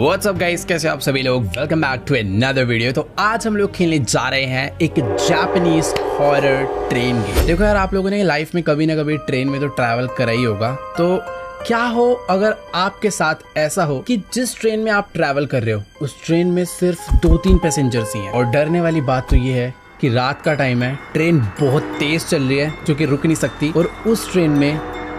What's up guys, कैसे आप सभी लोग। Welcome back to another video. तो आज हम लोग खेलने जा रहे हैं एक जापानीज हॉरर ट्रेन गेम। देखो यार, आप लोगों ने लाइफ में कभी ना कभी ट्रेन में तो ट्रैवल करा ही होगा। तो क्या हो अगर आपके साथ ऐसा हो कि जिस ट्रेन में आप ट्रैवल कर रहे हो उस ट्रेन में सिर्फ 2-3 पैसेंजर्स ही हैं। और डरने वाली बात तो ये है कि रात का टाइम है, ट्रेन बहुत तेज चल रही है जो कि रुक नहीं सकती, और उस ट्रेन में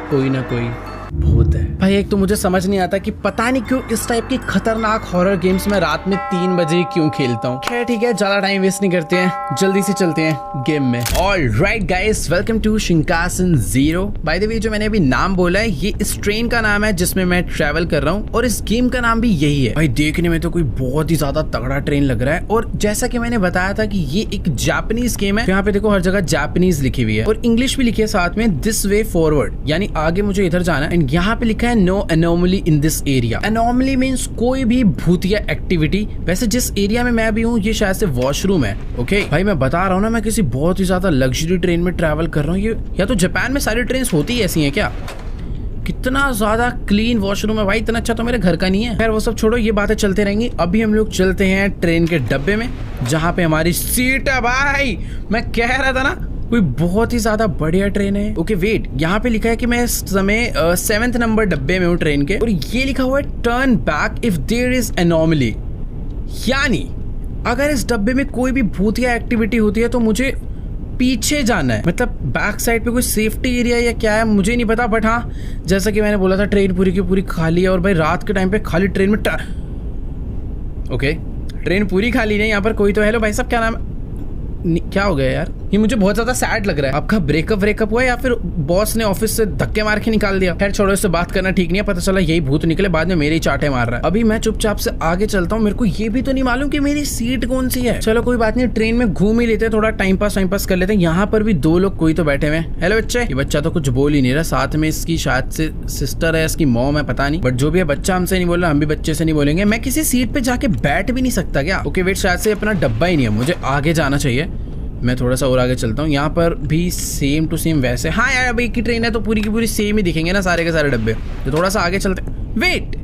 कोई ना कोई भूत है। भाई एक तो मुझे समझ नहीं आता कि पता नहीं क्यों इस टाइप की खतरनाक हॉरर गेम्स में रात में 3 बजे क्यों खेलता हूँ। खैर ठीक है, ज्यादा टाइम वेस्ट नहीं करते हैं, जल्दी से चलते हैं गेम में। Alright guys, welcome to Shinkansen zero. By the way, जो मैंने अभी नाम बोला है ये इस ट्रेन का नाम है जिसमें मैं ट्रैवल कर रहा हूँ, और इस गेम का नाम भी यही है। भाई देखने में तो कोई बहुत ही ज्यादा तगड़ा ट्रेन लग रहा है, और जैसा कि मैंने बताया था कि ये एक जापानीज गेम है। यहाँ पे देखो हर जगह जापानीज लिखी हुई है और इंग्लिश भी लिखी है साथ में, दिस वे फॉरवर्ड, यानी आगे मुझे इधर जाना है। यहाँ पे लिखा है no anomaly in this area. Anomaly means कोई भी भूतिया एक्टिविटी। वैसे जिस एरिया में मैं भी हूँ ये शायद से वॉशरूम है। ओके भाई, मैं बता रहा हूँ ना, मैं किसी बहुत ही ज्यादा लग्जरी ट्रेन में ट्रैवल कर रहा हूँ। ये या तो जापान में सारी ट्रेन होती है ऐसी हैं क्या? कितना ज्यादा क्लीन वॉशरूम है भाई, इतना अच्छा तो मेरे घर का नहीं है। खैर वो सब छोड़ो, ये बातें चलते रहेंगी। अभी हम लोग चलते हैं ट्रेन के डब्बे में जहाँ पे हमारी सीट है। भाई मैं कह रहा था ना, कोई बहुत ही ज्यादा बढ़िया ट्रेन है। ओके वेट, यहाँ पे लिखा है कि मैं इस समय 7th नंबर डब्बे में हूँ ट्रेन के, और ये लिखा हुआ है turn back if there is anomaly, यानी अगर इस डब्बे में कोई भी भूतिया एक्टिविटी होती है तो मुझे पीछे जाना है। मतलब बैक साइड पे कोई सेफ्टी एरिया या क्या है मुझे नहीं पता, बट हाँ जैसा कि मैंने बोला था ट्रेन पूरी की पूरी खाली है। और भाई रात के टाइम पे खाली ट्रेन में ओके ट्रेन पूरी खाली नहीं, यहाँ पर कोई तो। हेलो भाई साहब, क्या नाम है? क्या हो गया यार, ये मुझे बहुत ज्यादा सैड लग रहा है। आपका ब्रेकअप हुआ या फिर बॉस ने ऑफिस से धक्के मार के निकाल दिया? खैर छोड़ो, इससे बात करना ठीक नहीं है। पता चला यही भूत निकले, बाद में मेरे ही चाटे मार रहा है। अभी मैं चुपचाप से आगे चलता हूँ, मेरे को ये भी तो नहीं मालूम कि मेरी सीट कौन सी है। चलो कोई बात नहीं, ट्रेन में घूम ही लेते हैं, थोड़ा टाइम पास कर लेते हैं। यहाँ पर भी 2 लोग कोई तो बैठे हुए हैं। हेलो बच्चे। ये बच्चा तो कुछ बोल ही नहीं रहा, साथ में इसकी शायद से सिस्टर है, इसकी मॉम है, पता नहीं, बट जो भी है बच्चा हमसे नहीं बोल रहा, हम भी बच्चे से नहीं बोलेंगे। मैं किसी सीट पे जाके बैठ भी नहीं सकता क्या? ओके वेट, शायद से अपना डब्बा ही नहीं है, मुझे आगे जाना चाहिए। मैं थोड़ा सा और आगे चलता हूँ। यहाँ पर भी सेम टू सेम वैसे। हाँ यार, अब एक ही ट्रेन है तो पूरी की पूरी सेम ही दिखेंगे ना सारे के सारे डब्बे। तो थोड़ा सा आगे चलते। वेट,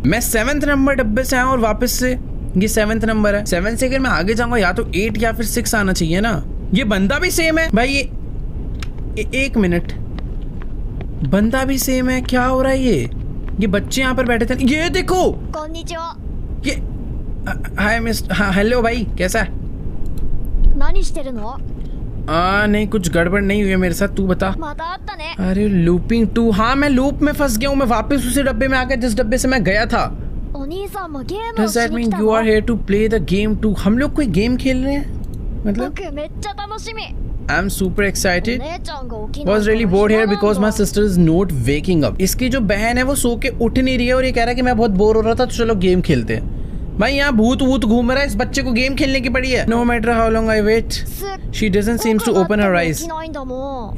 मैं 7th नंबर डब्बे से आया और वापस से ये 7th नंबर है। 7 से अगर मैं आगे जाऊंगा या तो 8 या फिर 6 आना चाहिए ना। ये बंदा भी सेम है भाई। ये 1 मिनट, बंदा भी सेम है। क्या हो रहा है? ये बच्चे यहाँ पर बैठे थे। ये देखो, ये हाय मिस्टर। हाँ हेलो भाई, कैसा है? नहीं कुछ गड़बड़ नहीं हुई है मेरे साथ, तू बता। अरे लूपिंग 2, हाँ मैं लूप में फंस गया हूँ। मैं वापस उसी डब्बे में आ गया जिस डब्बे से मैं गया था। Does that mean you are here to play the game too? हम लोग कोई गेम खेल रहे हैं मतलब? I'm super excited. Was really bored here because my sister is not waking up. इसकी जो बहन है वो सो के उठ नहीं रही है और ये कह रहा है कि मैं बहुत बोर हो रहा था तो चलो गेम खेलते हैं। भाई यहाँ भूत घूम रहा है, इस बच्चे को गेम खेलने की पड़ी है। No matter how long I wait, she doesn't seems to open her eyes.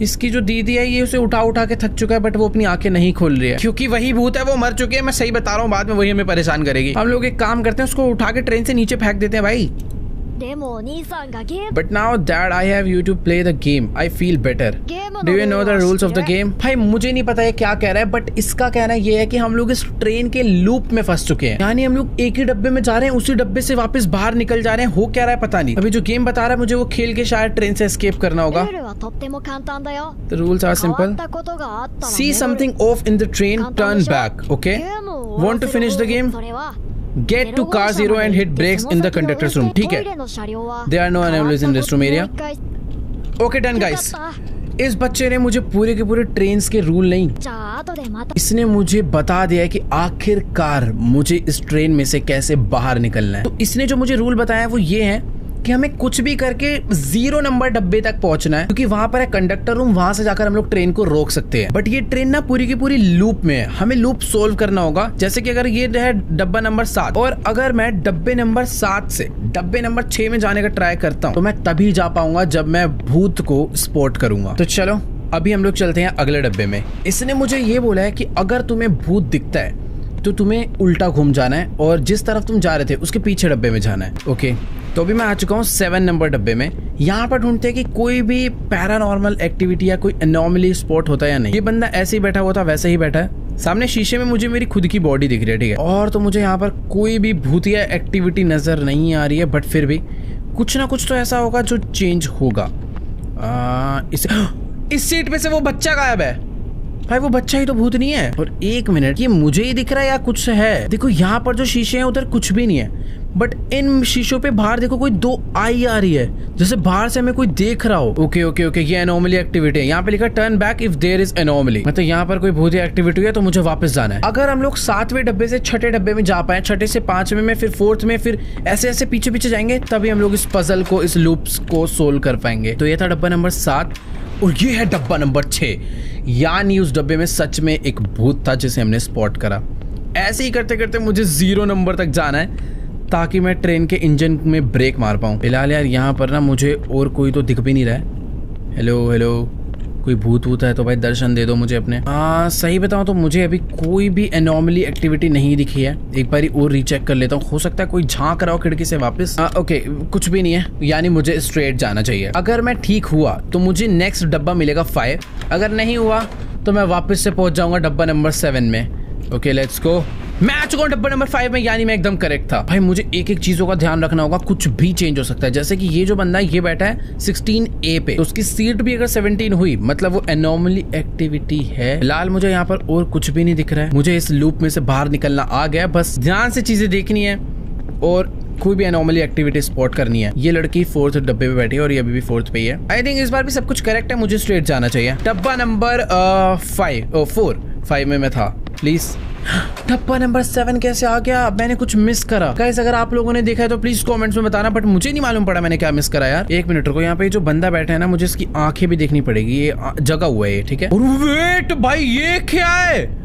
इसकी जो दीदी है ये उसे उठा के थक चुका है, बट वो अपनी आंखें नहीं खोल रही है क्योंकि वही भूत है, वो मर चुके हैं। मैं सही बता रहा हूँ, बाद में वही हमें परेशान करेगी। हम लोग एक काम करते हैं, उसको उठा के ट्रेन से नीचे फेंक देते हैं भाई। But now that I have you to play the game, I feel better. Do you know the rules of the game? भाई मुझे नहीं पता ये क्या कह रहा है, बट इसका कहना ये है कि हम लोग इस ट्रेन के लूप में फंस चुके हैं। यानी हम लोग एक ही डब्बे में जा रहे हैं, उसी डब्बे से वापस बाहर निकल जा रहे हैं। हो क्या रहा है पता नहीं। अभी जो गेम बता रहा है मुझे वो खेल के शायद ट्रेन से एस्केप करना होगा। The rules are simple. See something off in the train, turn back. Okay? Want to finish the game? Get to car 0 and hit brakes in the conductor's room. ठीक है? There are no anomalies in this room area. Okay done guys. इस बच्चे ने मुझे पूरे के पूरे train के रूल नहीं, इसने मुझे बता दिया है कि आखिरकार मुझे इस ट्रेन में से कैसे बाहर निकलना है। तो इसने जो मुझे रूल बताया है वो ये है कि हमें कुछ भी करके 0 नंबर डब्बे तक पहुंचना है, क्योंकि वहां पर है कंडक्टर रूम, वहां से जाकर हम लोग ट्रेन को रोक सकते हैं। बट ये ट्रेन ना पूरी की पूरी लूप में है, हमें लूप सोल्व करना होगा। जैसे कि अगर ये है डब्बा नंबर 7 और अगर मैं डब्बे नंबर 7 से डब्बे नंबर 6 में जाने का ट्राई करता हूँ तो मैं तभी जा पाऊंगा जब मैं भूत को स्पॉट करूंगा। तो चलो अभी हम लोग चलते हैं अगले डब्बे में। इसने मुझे ये बोला है कि अगर तुम्हें भूत दिखता है तो तुम्हें उल्टा घूम जाना है और जिस तरफ तुम जा रहे थे उसके पीछे डब्बे में जाना है। ओके, तो अभी मैं आ चुका हूँ 7 नंबर डब्बे में। यहाँ पर ढूंढते हैं कि कोई भी पैरानॉर्मल एक्टिविटी या कोई एनोमली स्पॉट होता है या नहीं। ये बंदा ऐसे ही बैठा हुआ था, वैसे ही बैठा है। सामने शीशे में मुझे मेरी खुद की बॉडी दिख रही है, ठीक है। और तो मुझे यहाँ पर कोई भी भूतिया एक्टिविटी नजर नहीं आ रही है, बट फिर भी कुछ ना कुछ तो ऐसा होगा जो चेंज होगा। इस सीट पे से वो बच्चा गायब है। भाई वो बच्चा ही तो भूत नहीं है। और एक मिनट, ये मुझे ही दिख रहा है या कुछ है? देखो यहाँ पर जो शीशे हैं उधर कुछ भी नहीं है, बट इन शीशों पे बाहर देखो कोई 2 आई आ रही है, जैसे बाहर से हमें कोई देख रहा हो। ओके ओके ओके, ये एनोमली एक्टिविटी है। यहाँ पे लिखा turn back if there is anomaly, मतलब यहाँ पर कोई भूतिया एक्टिविटी है तो मुझे वापस जाना है। अगर हम लोग 7वें डब्बे से 6ठे डब्बे में जा पाए, 6ठे से 5वें में, फिर 4th में, फिर ऐसे ऐसे पीछे पीछे जाएंगे, तभी हम लोग इस पजल को, इस लूप्स को सोल्व कर पाएंगे। तो ये था डब्बा नंबर 7 और ये है डब्बा नंबर 6। यानी उस डब्बे में सच में एक भूत था जिसे हमने स्पॉट करा। ऐसे ही करते करते मुझे 0 नंबर तक जाना है ताकि मैं ट्रेन के इंजन में ब्रेक मार पाऊँ। फिलहाल यार यहाँ पर ना मुझे और कोई तो दिख भी नहीं रहा है। हेलो हेलो, कोई भूत वूत है तो भाई दर्शन दे दो मुझे अपने। सही बताऊँ तो मुझे अभी कोई भी एनोमली एक्टिविटी नहीं दिखी है। एक बार और रीचेक कर लेता हूँ, हो सकता है कोई झांक रहा हो खिड़की से वापस। ओके, कुछ भी नहीं है, यानी मुझे स्ट्रेट जाना चाहिए। अगर मैं ठीक हुआ तो मुझे नेक्स्ट डब्बा मिलेगा 5, अगर नहीं हुआ तो मैं वापस से पहुंच जाऊंगा डब्बा नंबर 7 में। Okay let's go. मैं आ चुका हूँ डब्बा नंबर 5 में, यानी मैं एकदम करेक्ट था। भाई मुझे एक एक चीजों का ध्यान रखना होगा, कुछ भी चेंज हो सकता है। जैसे कि ये जो बंदा है ये बैठा है 16A पे, तो उसकी सीट भी अगर 17 हुई मतलब वो एनोमली एक्टिविटी है। फिलहाल मुझे यहाँ पर और कुछ भी नहीं दिख रहा है। मुझे इस लूप में से बाहर निकलना आ गया, बस ध्यान से चीजें देखनी है और कोई भी एनोमली एक्टिविटी स्पॉट करनी है। ये लड़की 4th डब्बे पे बैठी है और ये अभी भी 4th पे ही है। आई थिंक इस बार भी सब कुछ करेक्ट है, मुझे स्ट्रेट जाना चाहिए। डब्बा नंबर 4 में मैं था। प्लीज डब्बा नंबर 7 कैसे आ गया? मैंने कुछ मिस करा गाइस? अगर आप लोगों ने देखा है तो प्लीज कमेंट्स में बताना, बट मुझे नहीं मालूम पड़ा मैंने क्या मिस करा यार। एक मिनट रुको, यहाँ पे जो बंदा बैठा है ना, मुझे इसकी आंखें भी देखनी पड़ेगी। ये जगा हुआ है, ठीक है। और वेट भाई, ये क्या है?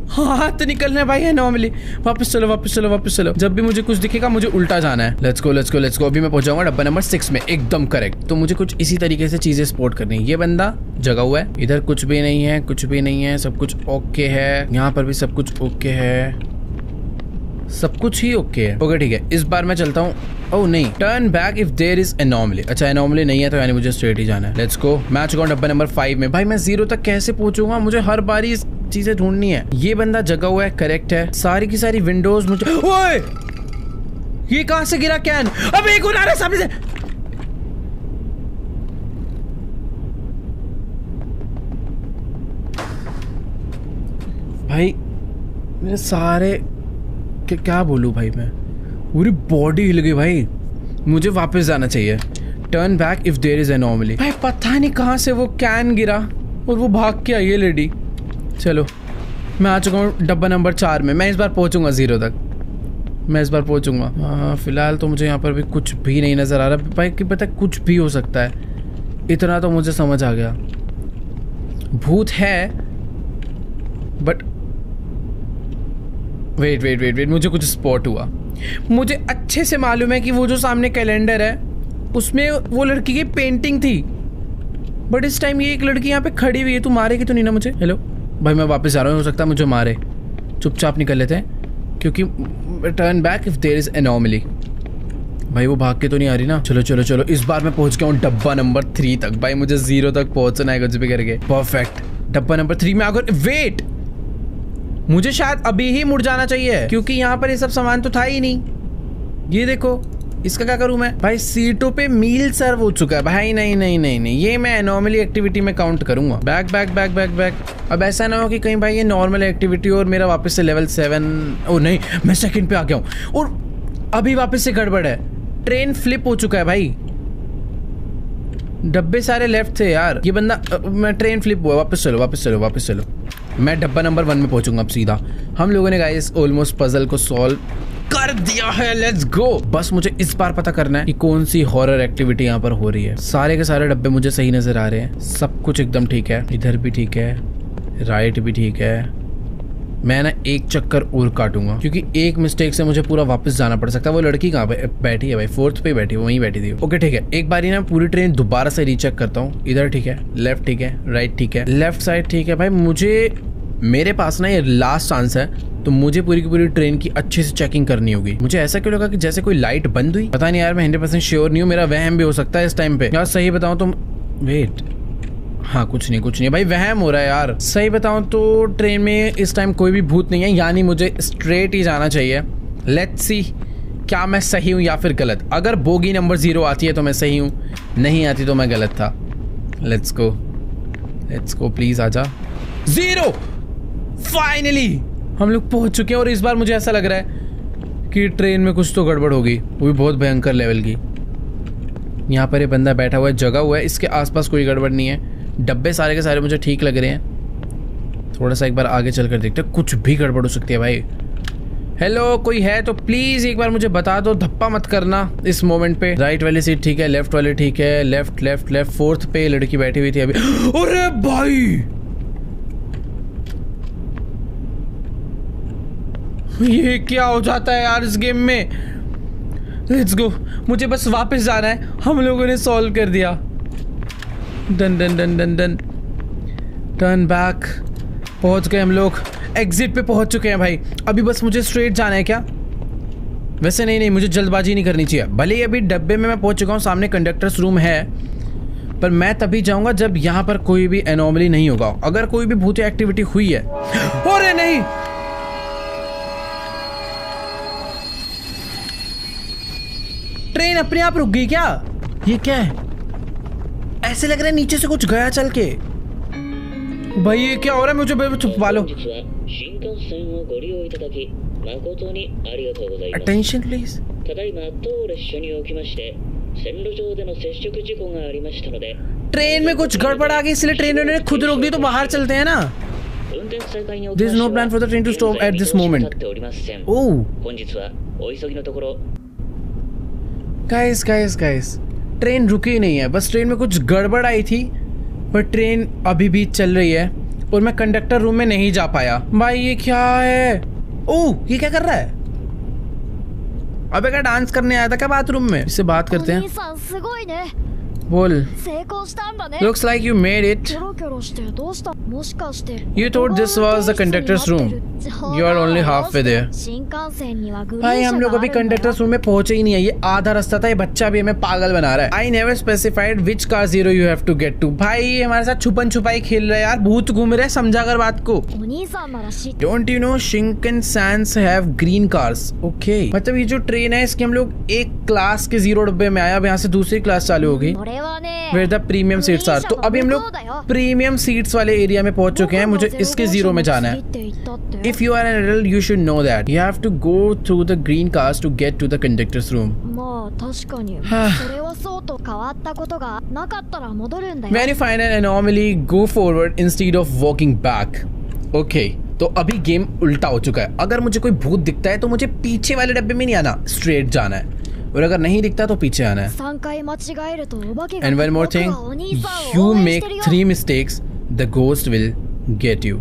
हाथ निकलना है भाई एनोमली। वापस चलो वापस चलो वापस चलो। जब भी मुझे कुछ दिखेगा मुझे उल्टा जाना है। Let's go let's go let's go. अभी मैं पहुंचाऊंगा डब्बा नंबर 6 में, एकदम करेक्ट। तो मुझे कुछ इसी तरीके से चीजें स्पॉट करनी है। ये बंदा जगा हुआ है, इधर कुछ भी नहीं है, कुछ भी नहीं है, सब कुछ ओके है। यहाँ पर भी सब कुछ ओके है, सब कुछ ही ओके है। ओके ठीक है, इस बार मैं चलता हूँ। ओह नहीं, turn back if there is anomaly. अच्छा एनोमली नहीं है तो यानी मुझे स्ट्रेट ही जाना है। Let's go. मैं आ चुका हूँ डब्बा नंबर 5 में। भाई मैं 0 तक कैसे पहुंचूंगा? मुझे हर बारी चीजें ढूंढनी है। ये बंदा जगा हुआ है, करेक्ट है। सारी की सारी विंडोज मुझे। ओए ये कहां से गिरा कैन? अब एक और आ रहा है सामने से। भाई मेरे सारे क्या बोलूं भाई, मैं पूरी बॉडी हिल गई भाई। मुझे वापस जाना चाहिए। Turn back if there is anomaly. भाई पता नहीं कहां से वो कैन गिरा और वो भाग के आई है लेडी। चलो मैं आ चुका हूँ डब्बा नंबर 4 में। मैं इस बार पहुंचूंगा 0 तक, मैं इस बार पहुंचूंगा। फिलहाल तो मुझे यहाँ पर भी कुछ भी नहीं नजर आ रहा भाई, कि पता कुछ भी हो सकता है। इतना तो मुझे समझ आ गया, भूत है। But wait wait wait wait, मुझे कुछ स्पॉट हुआ। मुझे अच्छे से मालूम है कि वो जो सामने कैलेंडर है उसमें वो लड़की की पेंटिंग थी, बट इस टाइम ये एक लड़की यहाँ पे खड़ी हुई है। तू मारेगी तो नहीं ना मुझे? हेलो भाई मैं वापस जा रहा हूँ, हो सकता है मुझे मारे। चुपचाप निकल लेते हैं, क्योंकि turn back if there is anomaly. भाई वो भाग के तो नहीं आ रही ना? चलो चलो चलो, इस बार मैं पहुंच गया हूँ डब्बा नंबर 3 तक। भाई मुझे 0 तक पहुंचना है कुछ भी करके। परफेक्ट, डब्बा नंबर 3 में आकर। वेट, मुझे शायद अभी ही मुड़ जाना चाहिए, क्योंकि यहाँ पर ये सब सामान तो था ही नहीं। ये देखो, इसका क्या करूं मैं? भाई सीटों पे मील सर्व हो चुका है भाई। नहीं नहीं नहीं नहीं, ये मैं एनोमली एक्टिविटी में काउंट करूंगा। Back back back back back. अब ऐसा ना हो कि कहीं भाई ये नॉर्मल एक्टिविटी और मेरा वापस से लेवल 7। ओ नहीं, मैं सेकंड पे आ गया हूँ और अभी वापस से गड़बड़ है। ट्रेन फ्लिप हो चुका है भाई, डब्बे सारे लेफ्ट थे यार। ये बंदा मैं ट्रेन फ्लिप हुआ। वापस चलो वापस चलो वापस चलो। मैं डब्बा नंबर 1 में पहुंचूंगा अब सीधा। हम लोगों ने गाइस ऑलमोस्ट पजल को सॉल्व कर दिया है। लेट्स गो। बस मुझे इस बार पता करना है कि कौन सी हॉरर एक्टिविटी यहाँ पर हो रही है। सारे के सारे डब्बे मुझे सही नजर आ रहे हैं, सब कुछ एकदम ठीक है। इधर भी ठीक है, राइट भी ठीक है। मैं ना एक चक्कर और काटूंगा, क्योंकि एक मिस्टेक से मुझे पूरा वापस जाना पड़ सकता है। वो लड़की कहाँ पे बैठी है भाई? 4th पे बैठी, वहीं बैठी थी। ओके ठीक है, एक बारी ना पूरी ट्रेन दोबारा से रीचेक करता हूँ। इधर ठीक है, लेफ्ट ठीक है, राइट ठीक है, लेफ्ट साइड ठीक है। भाई मुझे, मेरे पास ना ये लास्ट चांस है, तो मुझे पूरी की पूरी ट्रेन की अच्छे से चेकिंग करनी होगी। मुझे ऐसा क्यों लगा कि जैसे कोई लाइट बंद हुई? पता नहीं यार, मैं 100% श्योर नहीं हूँ। मेरा वहम भी हो सकता है इस टाइम पे यार। सही बताऊँ तो वेट, हाँ कुछ नहीं भाई, वहम हो रहा है यार। सही बताऊं तो ट्रेन में इस टाइम कोई भी भूत नहीं है, यानी मुझे स्ट्रेट ही जाना चाहिए। लेट्स सी क्या मैं सही हूँ या फिर गलत। अगर बोगी नंबर 0 आती है तो मैं सही हूँ, नहीं आती तो मैं गलत था। लेट्स गो प्लीज आजा। 0 फाइनली हम लोग पहुंच चुके हैं। और इस बार मुझे ऐसा लग रहा है कि ट्रेन में कुछ तो गड़बड़ होगी, वो भी बहुत भयंकर लेवल की। यहाँ पर ये बंदा बैठा हुआ है, जगा हुआ है, इसके आसपास कोई गड़बड़ नहीं है। डब्बे सारे के सारे मुझे ठीक लग रहे हैं। थोड़ा सा एक बार आगे चल कर देखते हैं, कुछ भी गड़बड़ हो सकती है भाई। हेलो, कोई है तो प्लीज एक बार मुझे बता दो, धप्पा मत करना इस मोमेंट पे। राइट वाली सीट ठीक है, लेफ्ट वाली ठीक है, लेफ्ट लेफ्ट लेफ्ट। 4th पे लड़की बैठी हुई थी अभी। अरे भाई ये क्या हो जाता है यार इस गेम में। लेट्स गो, मुझे बस वापस जाना है। हम लोगों ने सॉल्व कर दिया। Done done done done done, turn back. पहुंच गए हम लोग, एग्जिट पे पहुंच चुके हैं भाई। अभी बस मुझे स्ट्रेट जाना है क्या? वैसे नहीं, मुझे जल्दबाजी नहीं करनी चाहिए। भले ही अभी डब्बे में मैं पहुंच चुका हूं, सामने कंडक्टर्स रूम है, पर मैं तभी जाऊंगा जब यहाँ पर कोई भी एनोमली नहीं होगा। अगर कोई भी भूत एक्टिविटी हुई है। अरे नहीं, ट्रेन अपने आप रुक गई क्या? ये क्या है? ऐसे लग रहा है नीचे से कुछ गया चल के। भाई ये क्या हो रहा है? मुझे छुपा लो। Attention please. ट्रेन में कुछ गड़बड़ आ गई, इसलिए ट्रेन ने खुद रोक दी। तो बाहर चलते हैं ना। There is no plan for the train to stop at this moment. Oh. Guys train रुकी नहीं है, बस ट्रेन में कुछ गड़बड़ आई थी, पर ट्रेन अभी भी चल रही है और मैं कंडक्टर रूम में नहीं जा पाया। भाई ये क्या है? ओह ये क्या कर रहा है? अबे क्या डांस करने आया था क्या बाथरूम में? इससे बात करते हैं। बोल। Looks like you made it. You thought this was the conductor's room. You are only halfway there. भाई हम लोग अभी कंडक्टर्स रूम में पहुंचे ही नहीं है, ये आधा रास्ता था। ये बच्चा भी हमें पागल बना रहा है। I never specified which car 0 you have to get to. भाई ये हमारे साथ छुपन छुपाई खेल रहा है यार, भूत घूम रहे हैं, समझा कर बात को। Don't you know Shinkansen have green cars? Okay. मतलब ये जो ट्रेन है इसके हम लोग एक क्लास के 0 डब्बे में आए, अब यहाँ से दूसरी क्लास चालू होगी। Where the premium seats are. तो अभी हम लोग प्रीमियम सीट्स वाले एरिया में पहुंच चुके हैं। मुझे इसके 0 में जाना है। If you are an adult, you should know that. You have to go through the green cars to get to the conductor's room. When you find an anomaly, go forward instead of walking back. Okay. तो अभी game उल्टा हो चुका है। अगर मुझे कोई भूत दिखता है तो मुझे पीछे वाले डब्बे में नहीं आना, स्ट्रेट जाना है, और अगर नहीं दिखता तो पीछे आना है। And one more thing, you make 3 mistakes, the ghost will get you.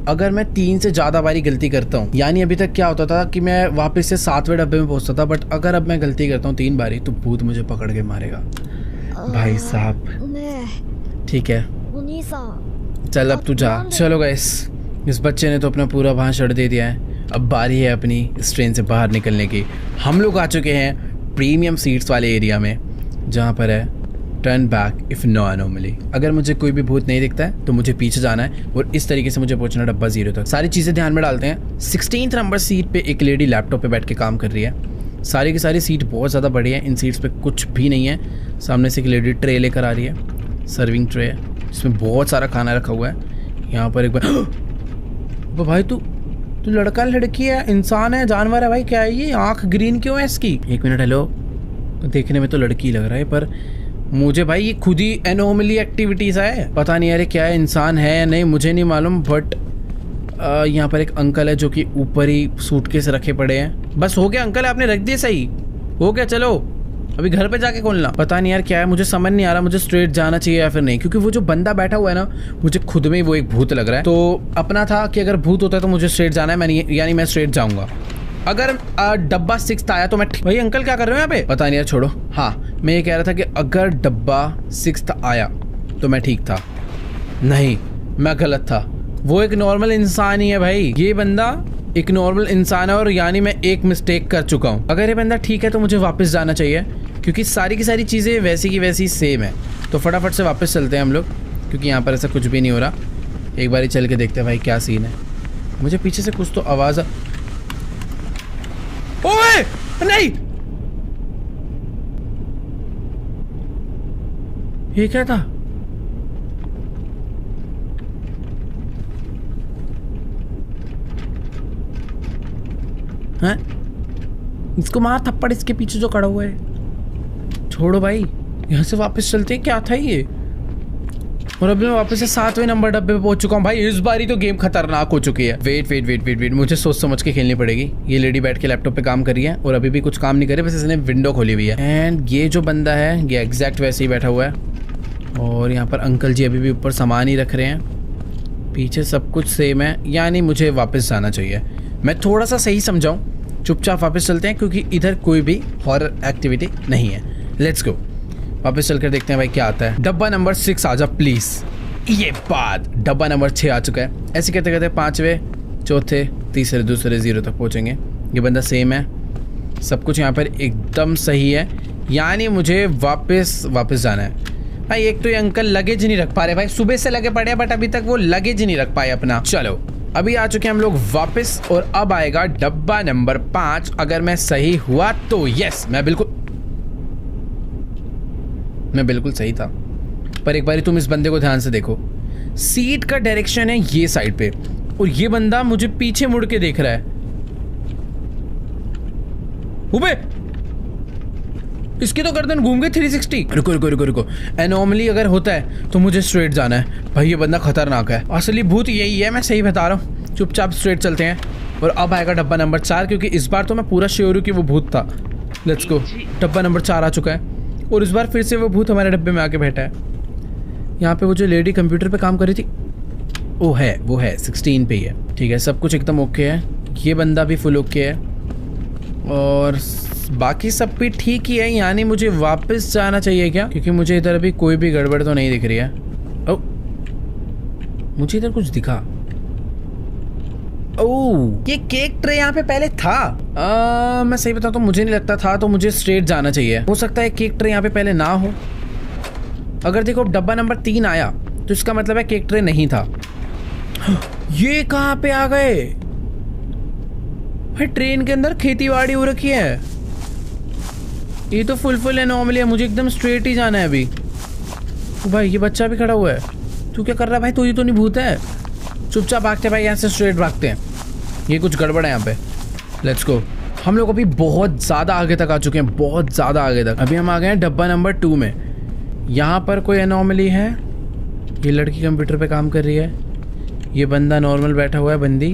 अगर मैं 3 से ज्यादा बारी गलती करता हूँ, यानी अभी तक क्या होता था कि मैं वापस से 7वें डब्बे में पहुंचता था, बट अगर अब मैं गलती करता हूँ 3 बारी तो भूत मुझे पकड़ के मारेगा। भाई साहब ठीक है, चल अब तू जा। चलो गाइस, इस बच्चे ने तो अपना पूरा भाषण दे दिया है, अब बारी है अपनी इस ट्रेन से बाहर निकलने की। हम लोग आ चुके हैं प्रीमियम सीट्स वाले एरिया में, जहाँ पर है turn back if no anomaly. अगर मुझे कोई भी भूत नहीं दिखता है तो मुझे पीछे जाना है और इस तरीके से मुझे पहुंचना डब्बा 0 तक। सारी चीज़ें ध्यान में डालते हैं। 16th नंबर सीट पे एक लेडी लैपटॉप पे बैठ के काम कर रही है। सारी की सारी सीट बहुत ज़्यादा बड़ी है, इन सीट्स पे कुछ भी नहीं है। सामने से एक लेडी ट्रे लेकर आ रही है, सर्विंग ट्रे है जिसमें बहुत सारा खाना रखा हुआ है। यहाँ पर एक बार भाई तू लड़का लड़की है, इंसान है, जानवर है? भाई क्या है ये? आँख ग्रीन क्यों है इसकी? 1 मिनट। हेलो, देखने में तो लड़की लग रहा है, पर मुझे भाई ये खुद ही एनोमली एक्टिविटीज है। पता नहीं यार क्या है, इंसान है या नहीं मुझे नहीं मालूम। बट यहाँ पर एक अंकल है जो कि ऊपर ही सूटकेस रखे पड़े हैं। बस हो गया अंकल, आपने रख दिए, सही हो गया। चलो अभी घर पे जाके खोलना। पता नहीं यार क्या है, मुझे समझ नहीं आ रहा मुझे स्ट्रेट जाना चाहिए या फिर नहीं, क्योंकि वो जो बंदा बैठा हुआ है ना, मुझे खुद में ही वो एक भूत लग रहा है। तो अपना था कि अगर भूत होता है तो मुझे स्ट्रेट जाना है, यानी मैं स्ट्रेट जाऊंगा। अगर डब्बा 6th आया तो मैं भाई अंकल क्या कर रहे हो यहाँ पे? पता नहीं यार, छोड़ो। हाँ मैं ये कह रहा था कि अगर डब्बा 6th आया तो मैं ठीक था। नहीं, मैं गलत था। वो एक नॉर्मल इंसान ही है भाई, ये बंदा एक नॉर्मल इंसान है, और यानी मैं एक मिस्टेक कर चुका हूँ। अगर ये बंदा ठीक है तो मुझे वापस जाना चाहिए, क्योंकि सारी की सारी चीज़ें वैसी की वैसी सेम है। तो फटाफट से वापस चलते हैं हम लोग। क्योंकि यहाँ पर ऐसा कुछ भी नहीं हो रहा। एक बार ही चल के देखते हैं भाई क्या सीन है। मुझे पीछे से कुछ तो आवाज़ ओए नहीं, ये क्या था? हैं? इसको मार थप्पड़, इसके पीछे जो खड़ा हुआ है। छोड़ो भाई, यहाँ से वापस चलते हैं। क्या था ये? और अभी मैं वापस से 7वें नंबर डब्बे पे पहुंच चुका हूँ भाई। इस बारी तो गेम खतरनाक हो चुकी है। वेट, मुझे सोच समझ के खेलनी पड़ेगी। ये लेडी बैठ के लैपटॉप पे काम कर रही है और अभी भी कुछ काम नहीं करे, बस इसने विंडो खोली हुई है। एंड ये जो बंदा है ये एग्जैक्ट वैसे ही बैठा हुआ है। और यहाँ पर अंकल जी अभी भी ऊपर सामान ही रख रहे हैं। पीछे सब कुछ सेम है, यानी मुझे वापस जाना चाहिए। मैं थोड़ा सा सही समझाऊँ, चुपचाप वापस चलते हैं क्योंकि इधर कोई भी हॉरर एक्टिविटी नहीं है। लेट्स गो, वापस चल कर देखते हैं भाई क्या आता है। डब्बा नंबर 6 आ जा प्लीज। ये बात, डब्बा नंबर 6 आ चुका है। ऐसे कहते कहते 5वें, चौथे, तीसरे, दूसरे 0 तक पहुंचेंगे। ये बंदा सेम है, सब कुछ यहाँ पर एकदम सही है, यानी मुझे वापस जाना है भाई। एक तो ये अंकल लगेज नहीं रख पा रहे भाई, सुबह से लगे पड़े हैं बट अभी तक वो लगेज नहीं रख पाए अपना। चलो अभी आ चुके हैं हम लोग वापस और अब आएगा डब्बा नंबर 5। अगर मैं सही हुआ तो यस, मैं बिल्कुल सही था। पर एक बारी तुम इस बंदे को ध्यान से देखो, सीट का डायरेक्शन है ये साइड पे और ये बंदा मुझे पीछे मुड़ के देख रहा है। उबे, इसकी तो गर्दन घूम गई 360। रुको, एनोमली अगर होता है तो मुझे स्ट्रेट जाना है भाई। ये बंदा खतरनाक है, असली भूत यही है, मैं सही बता रहा हूँ। चुपचाप स्ट्रेट चलते हैं। और अब आएगा डब्बा नंबर 4, क्योंकि इस बार तो मैं पूरा श्योर हूँ कि वो भूत था। लेट्स गो, डब्बा नंबर 4 आ चुका है और इस बार फिर से वो भूत हमारे डब्बे में आके बैठा है। यहाँ पे वो जो लेडी कंप्यूटर पे काम कर रही थी वो है 16 पे ही है। ठीक है, सब कुछ एकदम ओके है। ये बंदा भी फुल ओके है और बाकी सब भी ठीक ही है, यानी मुझे वापस जाना चाहिए क्या? क्योंकि मुझे इधर अभी कोई भी गड़बड़ तो नहीं दिख रही है। ओ, मुझे इधर कुछ दिखा। ओह, ये केक ट्रे यहाँ पे पहले था। मैं सही बताऊँ तो मुझे नहीं लगता था, तो मुझे स्ट्रेट जाना चाहिए। हो सकता है केक ट्रे यहाँ पे पहले ना हो। अगर देखो डब्बा नंबर 3 आया तो इसका मतलब है केक ट्रे नहीं था। ये कहाँ पे आ गए भाई? ट्रेन के अंदर खेतीबाड़ी हो रखी है। ये तो फुल एनोमली है, मुझे एकदम स्ट्रेट ही जाना है अभी। भाई ये बच्चा भी खड़ा हुआ है, तू क्या कर रहा है भाई? तू ये तो नहीं भूत है। चुपचाप भागते भाई, यहाँ से स्ट्रेट भागते हैं। ये कुछ गड़बड़ है यहाँ पे। Let's go. हम लोग अभी बहुत ज़्यादा आगे तक आ चुके हैं, बहुत ज़्यादा आगे तक। अभी हम आ गए हैं डब्बा नंबर 2 में। यहाँ पर कोई एनोमली है। ये लड़की कंप्यूटर पे काम कर रही है, ये बंदा नॉर्मल बैठा हुआ है, बंदी,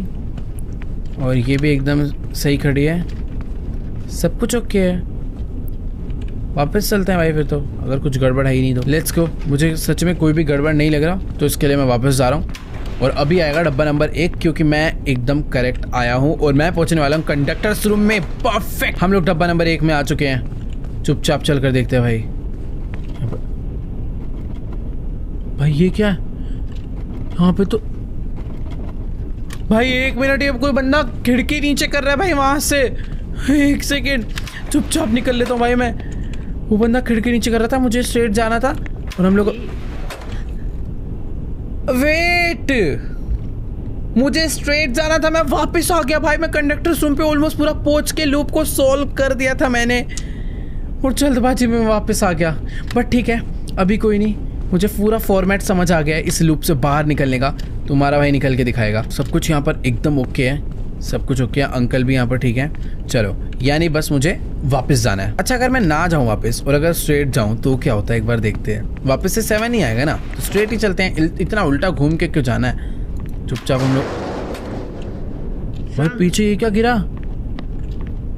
और ये भी एकदम सही खड़ी है। सब कुछ ओके है। वापस चलते हैं भाई फिर तो, अगर कुछ गड़बड़ है ही नहीं तो। Let's go. मुझे सच में कोई भी गड़बड़ नहीं लग रहा, तो इसके लिए मैं वापस जा रहा हूँ। और अभी आएगा डब्बा नंबर 1, क्योंकि मैं एकदम करेक्ट आया हूँ और मैं पहुँचने वाला हूँ कंडक्टर्स रूम में। परफेक्ट। हम लोग डब्बा नंबर 1 में आ चुके हैं। चुपचाप चल कर देखते हैं भाई। भाई ये क्या है यहाँ पे? तो भाई 1 मिनट, ये कोई बंदा खिड़की नीचे कर रहा है भाई वहां से। 1 सेकेंड, चुपचाप निकल लेता हूँ भाई मैं। वो बंदा खिड़की नीचे कर रहा था, मुझे स्ट्रेट जाना था और हम लोग वेट, मुझे स्ट्रेट जाना था, मैं वापस आ गया भाई। मैं कंडक्टर रूम पे ऑलमोस्ट पूरा पहुंच के लूप को सॉल्व कर दिया था मैंने और जल्दबाजी में वापस आ गया। बट ठीक है, अभी कोई नहीं, मुझे पूरा फॉर्मेट समझ आ गया है इस लूप से बाहर निकलने का। तुम्हारा भाई निकल के दिखाएगा। सब कुछ यहाँ पर एकदम ओके है, सब कुछ ओके है। अंकल भी यहाँ पर ठीक है। चलो, यानी बस मुझे वापस जाना है। अच्छा, अगर मैं ना जाऊँ वापस और अगर स्ट्रेट जाऊँ तो क्या होता है, एक बार देखते हैं। वापस से 7 ही आएगा ना, तो स्ट्रेट ही चलते हैं। इतना उल्टा घूम के क्यों जाना है? चुपचाप हम लोग। भाई पीछे ये क्या गिरा?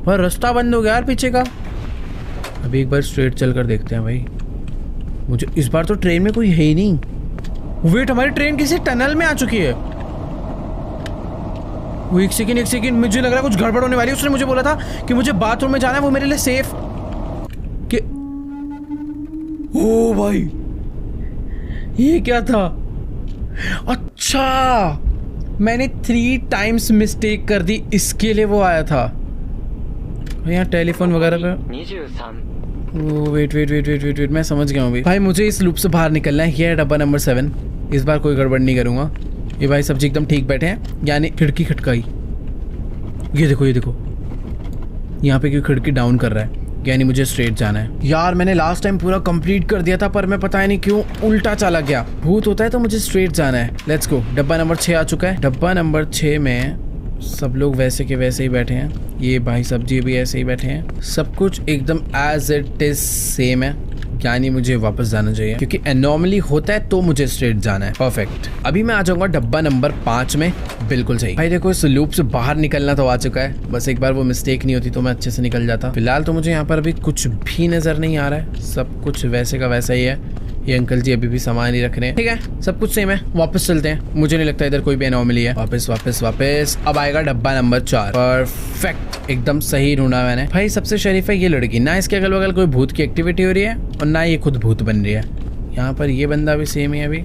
भाई रास्ता बंद हो गया यार पीछे का। अभी एक बार स्ट्रेट चल कर देखते हैं भाई। मुझे इस बार तो ट्रेन में कोई है ही नहीं। वेट, हमारी ट्रेन किसी टनल में आ चुकी है। वो एक सेकेंड, मुझे लग रहा है कुछ गड़बड़ होने वाली है। उसने मुझे बोला था कि मुझे बाथरूम में जाना है, वो मेरे लिए सेफ कि... ओ भाई, ये क्या था? अच्छा, मैंने 3 टाइम्स मिस्टेक कर दी, इसके लिए वो आया था। यहाँ टेलीफोन वगैरह पे wait wait wait wait wait wait, मैं समझ गया हूँ भाई। मुझे इस लूप से बाहर निकलना है। ये है डब्बा नंबर 7। इस बार कोई गड़बड़ नहीं करूंगा। ये भाई सब्जी एकदम ठीक बैठे हैं, यानी खिड़की खटकाई। ये देखो यहाँ पे क्यों खिड़की डाउन कर रहा है, यानी मुझे स्ट्रेट जाना है। यार मैंने लास्ट टाइम पूरा कंप्लीट कर दिया था, पर मैं पता नहीं क्यों उल्टा चला गया। भूत होता है तो मुझे स्ट्रेट जाना है। लेट्स गो। डब्बा नंबर 6 आ चुका है। डब्बा नंबर 6 में सब लोग वैसे के वैसे ही बैठे हैं। ये भाई सब्जी भी ऐसे ही बैठे हैं। सब कुछ एकदम एज इट इज सेम है, यानी मुझे वापस जाना चाहिए, क्योंकि एनॉमली होता है तो मुझे स्ट्रेट जाना है। परफेक्ट। अभी मैं आ जाऊंगा डब्बा नंबर 5 में। बिल्कुल सही भाई। देखो इस लूप से बाहर निकलना तो आ चुका है, बस एक बार वो मिस्टेक नहीं होती तो मैं अच्छे से निकल जाता। फिलहाल तो मुझे यहाँ पर अभी कुछ भी नजर नहीं आ रहा है, सब कुछ वैसे का वैसा ही है। ये अंकल जी अभी भी सामान ही रख रहे हैं। ठीक है, सब कुछ सेम है। वापस चलते हैं। मुझे नहीं लगता इधर कोई भी एनॉमली है। वापस वापस वापस। अब आएगा डब्बा नंबर 4। परफेक्ट, एकदम सही ढूंढा मैंने भाई। सबसे शरीफ है ये लड़की, ना इसके अगल बगल कोई भूत की एक्टिविटी हो रही है और ना ये खुद भूत बन रही है। यहाँ पर ये बंदा भी सेम ही है अभी।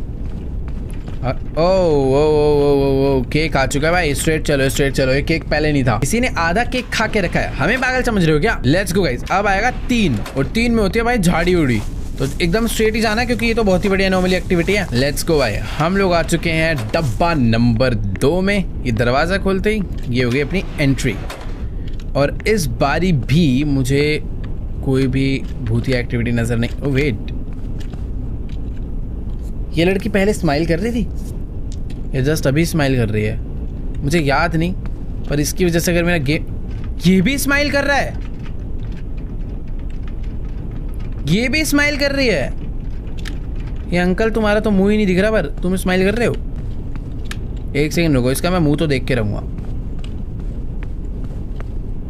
ओ केक आ चुका है भाई। स्ट्रेट चलो स्ट्रेट चलो। ये केक पहले नहीं था, किसी ने आधा केक खा के रखा है। हमें पागल समझ रहे हो क्या? Let's go guys. अब आएगा 3 और 3 में होती है भाई झाड़ी उड़ी, तो एकदम स्ट्रेट ही जाना है क्योंकि ये तो बहुत ही बढ़िया नॉर्मली एक्टिविटी है। लेट्स गो भाई। हम लोग आ चुके हैं डब्बा नंबर 2 में। ये दरवाजा खोलते ही ये हो गई अपनी एंट्री, और इस बारी भी मुझे कोई भी भूतिया एक्टिविटी नजर नहीं। ओ वेट, ये लड़की पहले स्माइल कर रही थी, ये जस्ट अभी स्माइल कर रही है। मुझे याद नहीं, पर इसकी वजह से अगर मेरा गेम, ये भी स्माइल कर रहा है, ये भी स्माइल कर रही है। ये अंकल तुम्हारा तो मुंह ही नहीं दिख रहा, पर तुम स्माइल कर रहे हो। एक सेकंड रुको, इसका मैं मुंह तो देख के रहूंगा।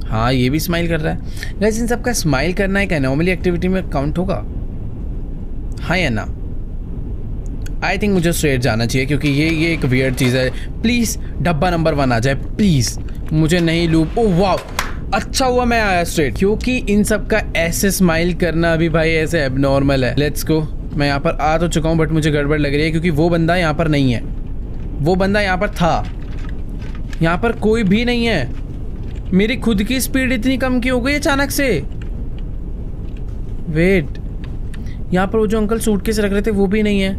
हाँ ये भी स्माइल कर रहा है। गाइस इन सबका स्माइल करना एक एनॉमली एक्टिविटी में काउंट होगा, हाँ या ना? आई थिंक मुझे स्ट्रेट जाना चाहिए, क्योंकि ये एक वियर्ड चीज़ है। प्लीज़ डब्बा नंबर 1 आ जाए प्लीज़, मुझे नहीं लूप। ओह वाह, अच्छा हुआ मैं आया स्ट्रेट, क्योंकि इन सब का ऐसे स्माइल करना भी भाई ऐसे एबनॉर्मल है। Let's go. मैं यहाँ पर आ तो चुका हूँ, बट मुझे गड़बड़ लग रही है, क्योंकि वो बंदा यहाँ पर नहीं है। वो बंदा यहाँ पर था, यहाँ पर कोई भी नहीं है। मेरी खुद की स्पीड इतनी कम क्यों हो गई अचानक से? वेट, यहाँ पर वो जो अंकल सूटकेस रख रहे थे वो भी नहीं है।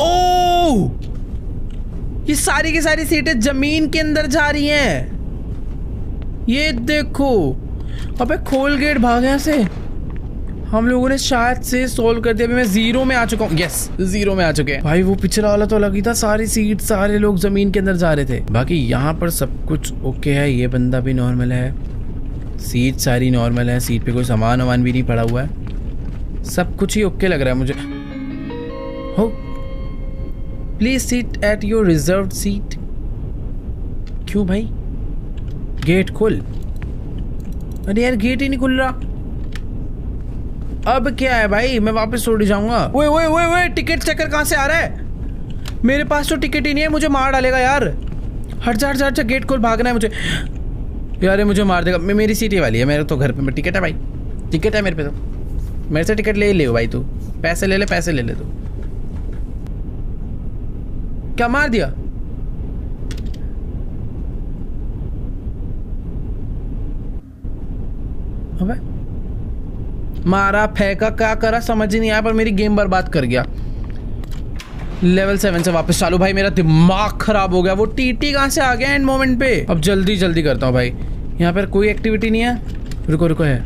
ओह, ये सारी की सारी सीटें जमीन के अंदर जा रही हैं। ये देखो, अबे खोल गेट, भाग यहाँ से। हम लोगों ने शायद से सोल्व कर दिया। अभी मैं 0 में आ चुका हूँ। यस, 0 में आ चुके हैं भाई। वो पिछला वाला तो लगी था, सारी सीट सारे लोग जमीन के अंदर जा रहे थे। बाकी यहाँ पर सब कुछ ओके है। ये बंदा भी नॉर्मल है, सीट सारी नॉर्मल है, सीट पे कोई सामान वामान भी नहीं पड़ा हुआ है। सब कुछ ही ओके लग रहा है मुझे। हो, please seat at your reserved seat. क्यों भाई? गेट खोल। अरे यार गेट ही नहीं खुल रहा। अब क्या है भाई, मैं वापस छोड़ जाऊंगा। ओए ओए ओए ओए, टिकट चेकर कहाँ से आ रहा है? मेरे पास तो टिकट ही नहीं है, मुझे मार डालेगा यार। हट जा हट जा हट जा, गेट खोल, भागना है मुझे यार। ये मुझे मार देगा। मेरी सीट ये वाली है, मेरे तो घर पे टिकट है भाई, टिकट है मेरे पे। तो मेरे से टिकट ले ले भाई, तू पैसे ले ले, पैसे ले ले। तू क्या मार दिया? अबे मारा फेंका क्या करा समझ ही नहीं आया, पर मेरी गेम बर्बाद कर गया। लेवल 7 से वापस चालू। भाई मेरा दिमाग खराब हो गया। वो टीटी कहाँ से आ गया एंड मोमेंट पे? अब जल्दी जल्दी करता हूँ भाई। यहाँ पर कोई एक्टिविटी नहीं है। रुको रुको, है?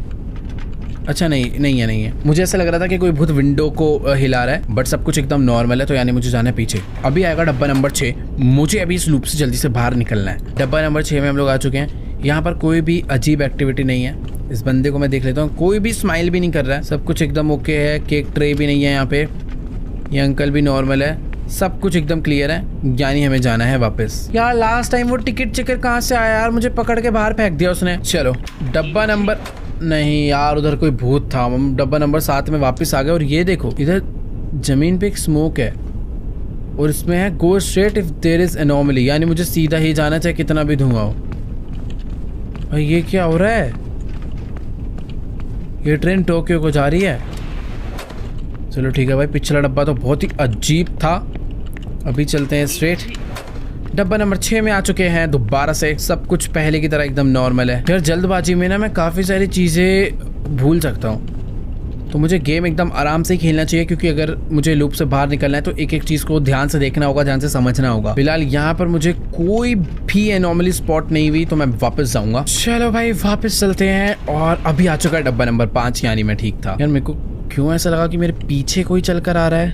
अच्छा नहीं है। मुझे ऐसा लग रहा था कि कोई भूत विंडो को हिला रहा है, बट सब कुछ एकदम नॉर्मल है, तो यानी मुझे जाना है पीछे। अभी आएगा डब्बा नंबर 6। मुझे अभी इस लूप से जल्दी से बाहर निकलना है। डब्बा नंबर 6 में हम लोग आ चुके हैं। यहाँ पर कोई भी अजीब एक्टिविटी नहीं है। इस बंदे को मैं देख लेता हूँ, कोई भी स्माइल भी नहीं कर रहा है। सब कुछ एकदम ओके है। केक ट्रे भी नहीं है यहाँ पे। ये अंकल भी नॉर्मल है। सब कुछ एकदम क्लियर है, यानी हमें जाना है वापस। यार लास्ट टाइम वो टिकट चेकर कहाँ से आया यार? मुझे पकड़ के बाहर फेंक दिया उसने। चलो डब्बा नंबर, नहीं यार उधर कोई भूत था। हम डब्बा नंबर 7 में वापस आ गए। और ये देखो, इधर जमीन पे एक स्मोक है और इसमें है go straight if there is anomaly, यानी मुझे सीधा ही जाना चाहिए कितना भी धुआं हो। भाई ये क्या हो रहा है? ये ट्रेन टोक्यो को जा रही है। चलो ठीक है भाई, पिछला डब्बा तो बहुत ही अजीब था। अभी चलते हैं स्ट्रेट। डब्बा नंबर 6 में आ चुके हैं दोबारा से। सब कुछ पहले की तरह एकदम नॉर्मल है। यार जल्दबाजी में ना मैं काफ़ी सारी चीज़ें भूल सकता हूँ। तो मुझे गेम एकदम आराम से खेलना चाहिए, क्योंकि अगर मुझे लूप से बाहर निकलना है तो एक एक चीज़ को ध्यान से देखना होगा, ध्यान से समझना होगा। फिलहाल यहाँ पर मुझे कोई भी एनॉमली स्पॉट नहीं हुई तो मैं वापस जाऊंगा। चलो भाई वापस चलते हैं। और अभी आ चुका है डब्बा नंबर 5, यानी मैं ठीक था। यार मेरे को क्यों ऐसा लगा कि मेरे पीछे कोई चल कर आ रहा है।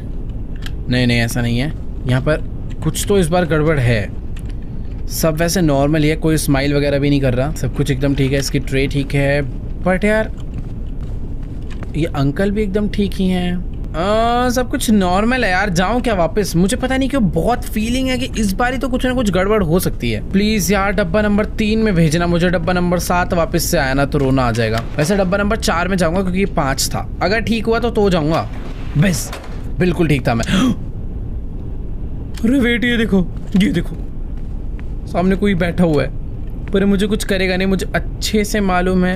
नहीं नहीं, ऐसा नहीं है। यहाँ पर कुछ तो इस बार गड़बड़ है। सब वैसे नॉर्मल ही है, कोई स्माइल वगैरह भी नहीं कर रहा, सब कुछ एकदम ठीक है। इसकी ट्रे ठीक है, बट यार ये अंकल भी एकदम ठीक ही हैं। सब कुछ नॉर्मल है यार। जाऊं क्या वापस? मुझे पता नहीं क्यों बहुत फीलिंग है कि इस बारी तो कुछ ना कुछ गड़बड़ हो सकती है। प्लीज यार डब्बा नंबर 3 में भेजना मुझे। डब्बा नंबर 7 वापस से आया ना तो रोना आ जाएगा। वैसे डब्बा नंबर 4 में जाऊंगा क्योंकि 5 था। अगर ठीक हुआ तो जाऊंगा। बस बिल्कुल ठीक था मैं। अरे वेट, ये देखो, ये देखो, सामने कोई बैठा हुआ है, पर मुझे कुछ करेगा नहीं, मुझे अच्छे से मालूम है।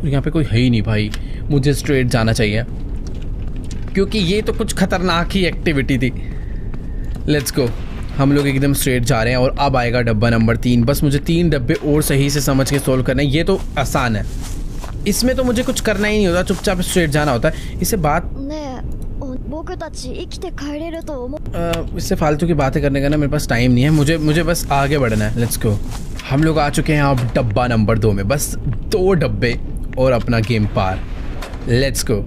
यहाँ पे कोई है ही नहीं भाई, मुझे स्ट्रेट जाना चाहिए क्योंकि ये तो कुछ खतरनाक ही एक्टिविटी थी। लेट्स गो, हम लोग एकदम स्ट्रेट जा रहे हैं। और अब आएगा डब्बा नंबर 3। बस मुझे 3 डब्बे और सही से समझ के सोल्व करना है। ये तो आसान है, इसमें तो मुझे कुछ करना ही नहीं होता, चुपचाप स्ट्रेट जाना होता है। इससे बात इससे फालतू की बातें करने का ना मेरे पास टाइम नहीं है। मुझे बस आगे बढ़ना है। लेट्स गो। हम लोग आ चुके हैं अब डब्बा नंबर 2 में। बस 2 डब्बे और अपना गेम पार। Let's go.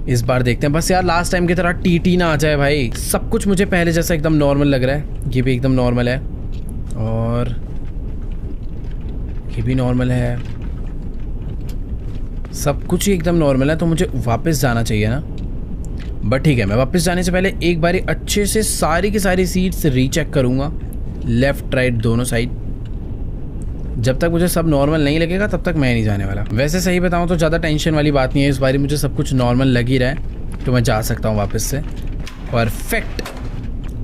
इस बार देखते हैं बस यार लास्ट टाइम की तरह टीटी ना आ जाए भाई। सब कुछ मुझे पहले जैसा एकदम नॉर्मल लग रहा है। ये भी एकदम नॉर्मल है और ये भी नॉर्मल है। सब कुछ ही एकदम नॉर्मल है, तो मुझे वापस जाना चाहिए ना। बट ठीक है, मैं वापस जाने से पहले एक बारी अच्छे से सारी की सारी सीट्स रीचेक करूंगा, लेफ्ट राइट दोनों साइड। जब तक मुझे सब नॉर्मल नहीं लगेगा तब तक मैं नहीं जाने वाला। वैसे सही बताऊं तो ज़्यादा टेंशन वाली बात नहीं है। इस बारी मुझे सब कुछ नॉर्मल लग ही रहा है, तो मैं जा सकता हूं वापस से। परफेक्ट।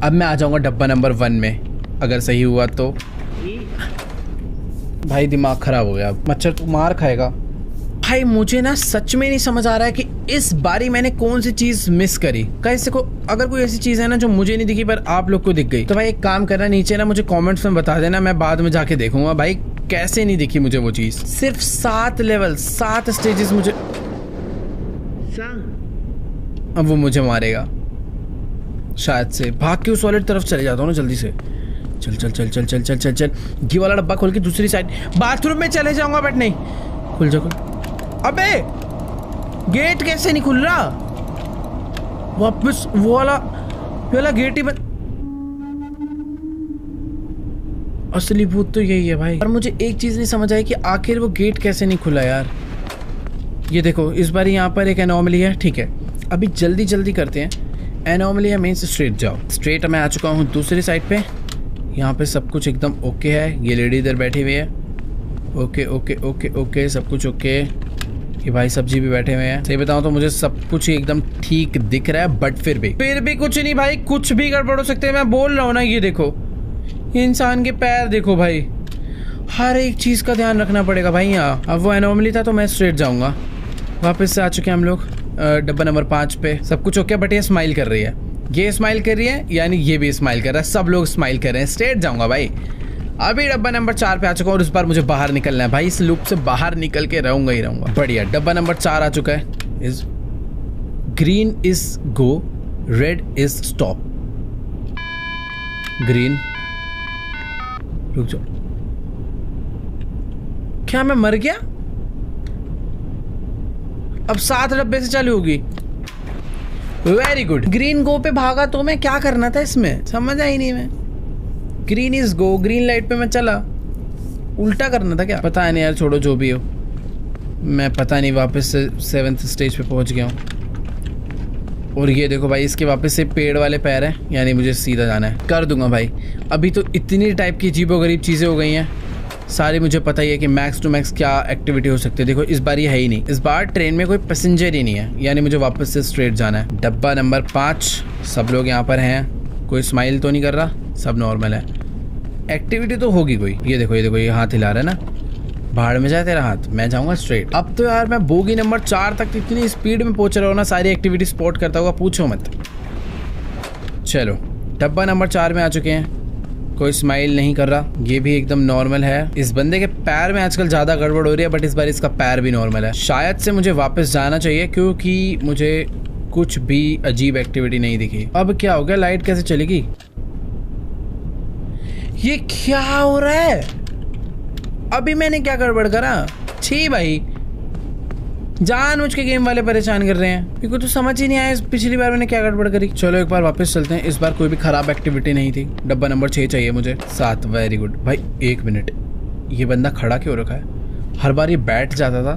अब मैं आ जाऊंगा डब्बा नंबर 1 में, अगर सही हुआ तो। भाई दिमाग खराब हो गया, मच्छर तो मार खाएगा भाई। मुझे ना सच में नहीं समझ आ रहा है कि इस बारी मैंने कौन सी चीज मिस करी। कैसे को अगर कोई ऐसी चीज है ना जो मुझे नहीं दिखी पर आप लोग को दिख गई, तो भाई एक काम करना, नीचे ना मुझे कमेंट्स में बता देना, मैं बाद में जाके देखूंगा भाई कैसे नहीं दिखी मुझे वो चीज। सिर्फ 7 लेवल 7 स्टेजेस मुझे। अब वो मुझे मारेगा शायद से। भाग के उस वाले तरफ चले जाता हूँ ना जल्दी से। चल चल चल चल चल चल चल चल। ये वाला डब्बा खोल के दूसरी साइड बाथरूम में चले जाऊंगा, बट नहीं खुल जा। अबे गेट कैसे नहीं खुल रहा? वापस वो वाला गेट ही बंद। असली भूत तो यही है भाई। और मुझे एक चीज नहीं समझ आई कि आखिर वो गेट कैसे नहीं खुला यार। ये देखो, इस बार यहाँ पर एक एनॉमली है। ठीक है, अभी जल्दी जल्दी करते हैं। एनॉमली है मीन्स स्ट्रेट जाओ। स्ट्रेट मैं आ चुका हूँ दूसरी साइड पे। यहाँ पे सब कुछ एकदम ओके है। ये लेडी इधर बैठी हुई है। ओके ओके ओके ओके, सब कुछ ओके। ये भाई सब्जी भी बैठे हुए हैं। सही बताऊं तो मुझे सब कुछ ही एकदम ठीक दिख रहा है, बट फिर भी कुछ नहीं भाई, कुछ भी गड़बड़ हो सकते हैं। मैं बोल रहा हूँ ना, ये देखो इंसान के पैर देखो भाई, हर एक चीज का ध्यान रखना पड़ेगा भाई यहाँ। अब वो एनॉमली था तो मैं स्ट्रेट जाऊंगा। वापस से आ चुके हैं हम लोग डब्बा नंबर 5 पे। सब कुछ ओके, बट ये स्माइल कर रही है, ये स्माइल कर रही है, यानी ये भी स्माइल कर रहा है। सब लोग स्माइल कर रहे हैं। स्ट्रेट जाऊंगा भाई। अभी डब्बा नंबर 4 पे आ चुका हूँ और इस बार मुझे बाहर निकलना है भाई। इस लूप से बाहर निकल के रहूंगा ही रहूंगा। बढ़िया, डब्बा नंबर 4 आ चुका है। Is green is go, red is stop. Green, रुक जाओ। क्या मैं मर गया? अब 7 डब्बे से चालू होगी। Very good. ग्रीन गो पे भागा तो मैं क्या करना था इसमें, समझ आई नहीं मैं। Green is go, green light पे मैं चला, उल्टा करना था क्या? पता नहीं यार, छोड़ो जो भी हो। मैं पता नहीं वापस से 7th स्टेज पे पहुंच गया हूँ। और ये देखो भाई, इसके वापस से पेड़ वाले पैर हैं, यानी मुझे सीधा जाना है। कर दूंगा भाई। अभी तो इतनी टाइप की अजीबोगरीब चीज़ें हो गई हैं सारी, मुझे पता ही है कि मैक्स टू मैक्स क्या एक्टिविटी हो सकती है। देखो इस बार ये है ही नहीं, इस बार ट्रेन में कोई पैसेंजर ही नहीं है, यानी मुझे वापस से स्ट्रेट जाना है। डब्बा नंबर 5, सब लोग यहाँ पर हैं। कोई स्माइल तो नहीं कर रहा, सब नॉर्मल है। एक्टिविटी तो होगी कोई। ये देखो ये हाथ हिला रहा है ना, भाड़ में जाए तेरा हाथ, मैं जाऊंगा स्ट्रेट। अब तो यार मैं बोगी नंबर 4 तक इतनी स्पीड में पहुंच रहा हूँ ना, सारी एक्टिविटी स्पॉट करता हुआ, पूछो मत। चलो डब्बा नंबर 4 में आ चुके हैं। कोई स्माइल नहीं कर रहा, ये भी एकदम नॉर्मल है। इस बंदे के पैर में आजकल ज्यादा गड़बड़ हो रही है, बट इस बार इसका पैर भी नॉर्मल है। शायद से मुझे वापस जाना चाहिए क्योंकि मुझे कुछ भी अजीब एक्टिविटी नहीं दिखी। अब क्या हो गया, लाइट कैसे चलेगी? ये क्या हो रहा है? अभी मैंने क्या गड़बड़ करा? छी भाई, जानबूझ के गेम वाले परेशान कर रहे हैं, क्योंकि तो समझ ही नहीं आया पिछली बार मैंने क्या गड़बड़ करी। चलो एक बार वापस चलते हैं। इस बार कोई भी खराब एक्टिविटी नहीं थी। डब्बा नंबर 6 चाहिए मुझे। 7, वेरी गुड। भाई 1 मिनट, ये बंदा खड़ा क्यों रखा है? हर बार ये बैठ जाता था,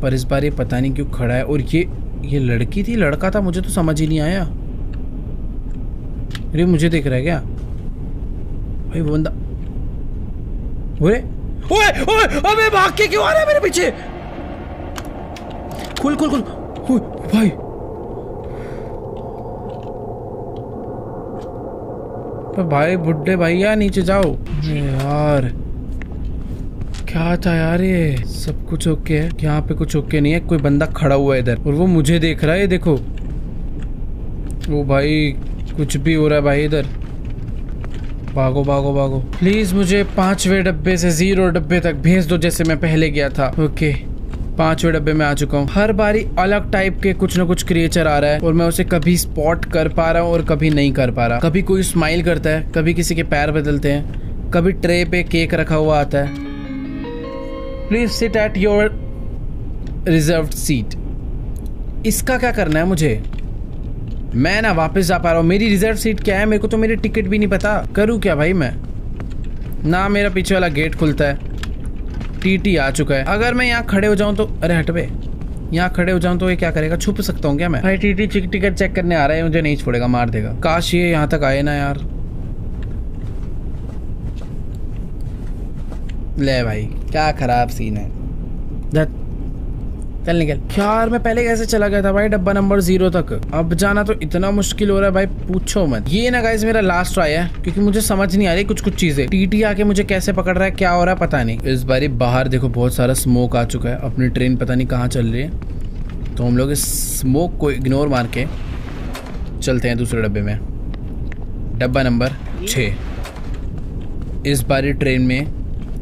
पर इस बार ये पता नहीं क्यों खड़ा है। और ये लड़की थी लड़का था, मुझे तो समझ ही नहीं आया। अरे मुझे देख रहा है क्या भाई वो बंदा? ओए ओए ओए, अबे भाग के क्यों आ रहा है मेरे पीछे? खुल खुल खुल। भाई तो भाई बुड्ढे भैया नीचे जाओ यार। क्या था यार, ये सब कुछ ओके है? यहाँ पे कुछ ओके नहीं है। कोई बंदा खड़ा हुआ है इधर और वो मुझे देख रहा है, देखो। वो भाई कुछ भी हो रहा है भाई इधर। भागो भागो भागो प्लीज, मुझे 5वें डब्बे से 0 डब्बे तक भेज दो, जैसे मैं पहले गया था। ओके 5वें डब्बे में आ चुका हूँ। हर बारी अलग टाइप के कुछ ना कुछ क्रिएचर आ रहा है और मैं उसे कभी स्पॉट कर पा रहा हूँ और कभी नहीं कर पा रहा। कभी कोई स्माइल करता है, कभी किसी के पैर बदलते हैं, कभी ट्रे पे केक रखा हुआ आता है। Please sit at your reserved seat. इसका क्या करना है मुझे? मैं ना वापस जा पा रहा हूँ। मेरी रिजर्व सीट क्या है? मेरे को तो मेरी टिकट भी नहीं पता। करूँ क्या भाई मैं? ना मेरा पीछे वाला गेट खुलता है। टीटी आ चुका है। अगर मैं यहाँ खड़े हो जाऊँ तो, अरे हट बे, यहाँ खड़े हो जाऊँ तो ये क्या करेगा? छुप सकता हूँ क्या मैं? भाई टीटी टिकट चेक करने आ रहा है, मुझे नहीं छोड़ेगा, मार देगा। काश ये यहाँ तक आए ना यार। ले भाई क्या खराब सीन है। चल निकल। यार मैं पहले कैसे चला गया था भाई डब्बा नंबर 0 तक? अब जाना तो इतना मुश्किल हो रहा है भाई, पूछो मत। ये ना गाइस मेरा लास्ट ट्राई है, क्योंकि मुझे समझ नहीं आ रही कुछ चीजें। टीटी आके मुझे कैसे पकड़ रहा है, क्या हो रहा है पता नहीं। इस बारी बाहर देखो बहुत सारा स्मोक आ चुका है। अपनी ट्रेन पता नहीं कहाँ चल रही है, तो हम लोग इस स्मोक को इग्नोर मार के चलते हैं दूसरे डब्बे में। डब्बा नंबर 6। इस बारी ट्रेन में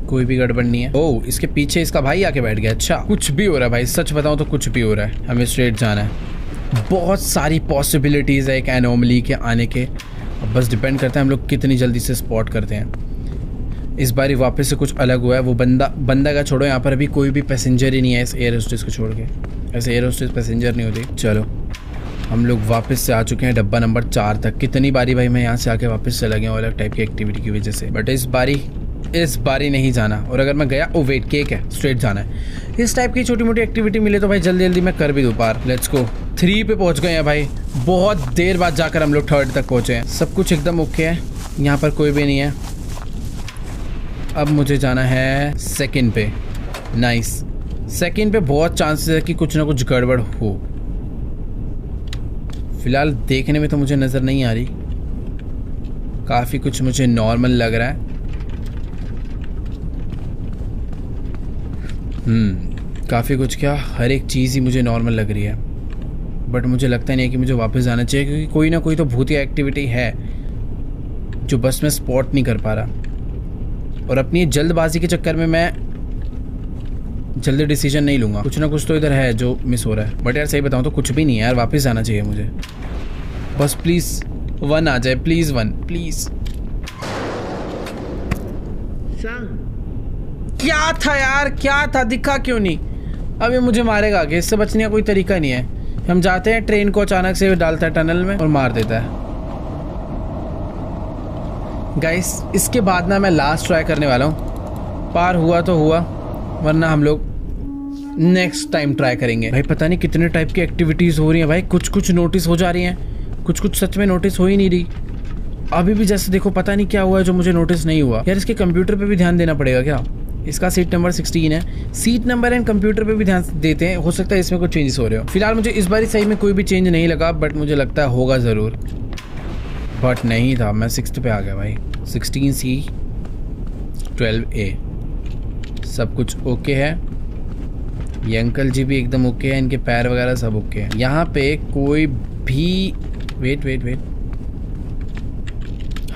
कोई भी गड़बड़ नहीं है। ओह, इसके पीछे इसका भाई आके बैठ गया। अच्छा, कुछ भी हो रहा है भाई, सच बताऊं तो कुछ भी हो रहा है। हमें स्ट्रेट जाना है। बहुत सारी पॉसिबिलिटीज है एक एनोमली के आने के। अब बस डिपेंड करता है हम लोग कितनी जल्दी से स्पॉट करते हैं। इस बारी वापस से कुछ अलग हुआ है। वो बंदा का छोड़ो, यहाँ पर अभी कोई भी पैसेंजर ही नहीं है इस एयर होस्टेस को छोड़ के। ऐसे एयर होस्टेस पैसेंजर नहीं होती। चलो हम लोग वापस से आ चुके हैं डब्बा नंबर 4 तक। कितनी बारी भाई मैं यहाँ से आके वापस चला गया अलग टाइप की एक्टिविटी की वजह से, बट इस बारी नहीं जाना। और अगर मैं गया, ओ वेट, केक है, स्ट्रेट जाना है। इस टाइप की छोटी मोटी एक्टिविटी मिले तो भाई जल्दी जल्दी मैं कर भी दूँ पार। Let's go. 3 पे पहुंच गए हैं भाई। बहुत देर बाद जाकर हम लोग 3rd तक पहुंचे हैं। सब कुछ एकदम ओके है, यहाँ पर कोई भी नहीं है। अब मुझे जाना है 2nd पे। नाइस। 2nd पे बहुत चांसेस है कि कुछ ना कुछ गड़बड़ हो। फिलहाल देखने में तो मुझे नज़र नहीं आ रही, काफ़ी कुछ मुझे नॉर्मल लग रहा है। काफ़ी कुछ क्या, हर एक चीज़ ही मुझे नॉर्मल लग रही है। बट मुझे लगता नहीं है कि मुझे वापस जाना चाहिए, क्योंकि कोई ना कोई तो भूतिया एक्टिविटी है जो बस मैं स्पॉट नहीं कर पा रहा। और अपनी जल्दबाजी के चक्कर में मैं जल्दी डिसीजन नहीं लूँगा। कुछ ना कुछ तो इधर है जो मिस हो रहा है। बट यार सही बताऊँ तो कुछ भी नहीं है यार, वापस जाना चाहिए मुझे। बस प्लीज़ 1 आ जाए, प्लीज़ 1 प्लीज़। क्या था यार, क्या था? दिखा क्यों नहीं? अब ये मुझे मारेगा आगे, इससे बचने का कोई तरीका नहीं है। हम जाते हैं, ट्रेन को अचानक से डालता है टनल में और मार देता है। गाइस इसके बाद ना मैं लास्ट ट्राई करने वाला हूँ। पार हुआ तो हुआ, वरना हम लोग नेक्स्ट टाइम ट्राई करेंगे। भाई पता नहीं कितने टाइप की एक्टिविटीज़ हो रही हैं भाई। कुछ नोटिस हो जा रही हैं, कुछ सच में नोटिस हो ही नहीं रही। अभी भी जैसे देखो पता नहीं क्या हुआ है जो मुझे नोटिस नहीं हुआ। यार इसके कंप्यूटर पे भी ध्यान देना पड़ेगा क्या? इसका सीट नंबर 16 है। सीट नंबर एंड कंप्यूटर पे भी ध्यान देते हैं, हो सकता है इसमें कुछ चेंजेस हो रहे हो। फिलहाल मुझे इस बार सही में कोई भी चेंज नहीं लगा, बट मुझे लगता है होगा ज़रूर। बट नहीं था, मैं 6th पे आ गया भाई। 16C 12A सब कुछ ओके है। ये अंकल जी भी एकदम ओके है, इनके पैर वगैरह सब ओके है। यहाँ पे कोई भी वेट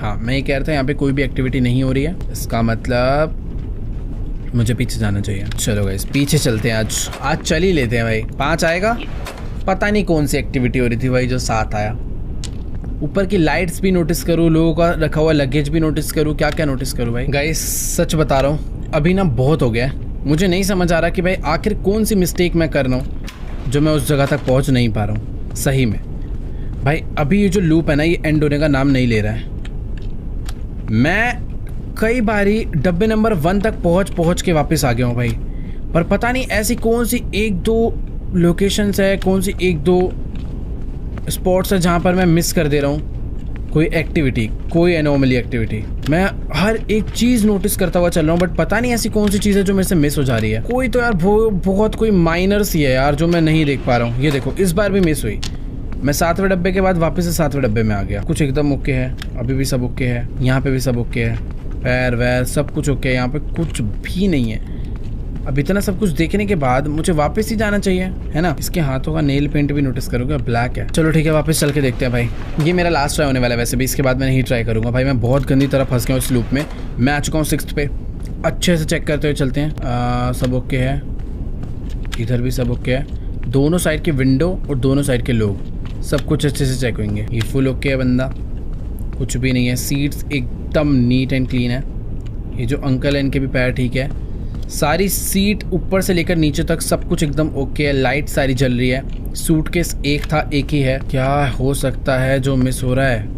हाँ, मैं ये कह रहा था यहाँ पे कोई भी एक्टिविटी नहीं हो रही है, इसका मतलब मुझे पीछे जाना चाहिए। चलो गाइस पीछे चलते हैं, आज चल ही लेते हैं भाई। 5 आएगा, पता नहीं कौन सी एक्टिविटी हो रही थी भाई जो 7 आया। ऊपर की लाइट्स भी नोटिस करूँ, लोगों का रखा हुआ लगेज भी नोटिस करूँ, क्या क्या नोटिस करूँ भाई। गाइस सच बता रहा हूँ, अभी ना बहुत हो गया है, मुझे नहीं समझ आ रहा कि भाई आखिर कौन सी मिस्टेक मैं कर रहा हूँ जो मैं उस जगह तक पहुँच नहीं पा रहा हूँ सही में। भाई अभी ये जो लूप है ना, ये एंड होने का नाम नहीं ले रहा है। मैं कई बारी डब्बे नंबर 1 तक पहुँच के वापस आ गया हूँ भाई, पर पता नहीं ऐसी कौन सी 1-2 लोकेशंस है, कौन सी 1-2 स्पॉट्स है जहाँ पर मैं मिस कर दे रहा हूँ कोई एक्टिविटी, कोई एनोमली एक्टिविटी। मैं हर एक चीज़ नोटिस करता हुआ चल रहा हूँ, बट पता नहीं ऐसी कौन सी चीज़ है जो मेरे से मिस हो जा रही है। कोई तो यार बहुत कोई माइनर सी है यार जो मैं नहीं देख पा रहा हूँ। ये देखो इस बार भी मिस हुई, मैं 7वें डब्बे के बाद वापस से 7वें डब्बे में आ गया। कुछ एकदम ओके है, अभी भी सब ओके है, यहाँ पे भी सब ओके है, पैर वैर सब कुछ ओके है, यहाँ पे कुछ भी नहीं है। अब इतना सब कुछ देखने के बाद मुझे वापस ही जाना चाहिए, है ना। इसके हाथों का नेल पेंट भी नोटिस करोगे, ब्लैक है। चलो ठीक है, वापस चल के देखते हैं भाई। ये मेरा लास्ट ट्राई होने वाला है वैसे भी, इसके बाद मैं नहीं ट्राई करूंगा भाई। मैं बहुत गंदी तरह फंस गया उस लूप में। मैं आ चुका हूँ 6th पे, अच्छे से चेक करते हुए चलते हैं। सब ओके है, इधर भी सब ओके है, दोनों साइड के विंडो और दोनों साइड के लोग सब कुछ अच्छे से चेक होंगे। ये फुल ओके है बंदा, कुछ भी नहीं है। सीट्स एकदम नीट एंड क्लीन है। ये जो अंकल है इनके भी पैर ठीक है। सारी सीट ऊपर से लेकर नीचे तक सब कुछ एकदम ओके है। लाइट सारी जल रही है। सूटकेस एक था, एक ही है। क्या हो सकता है जो मिस हो रहा है?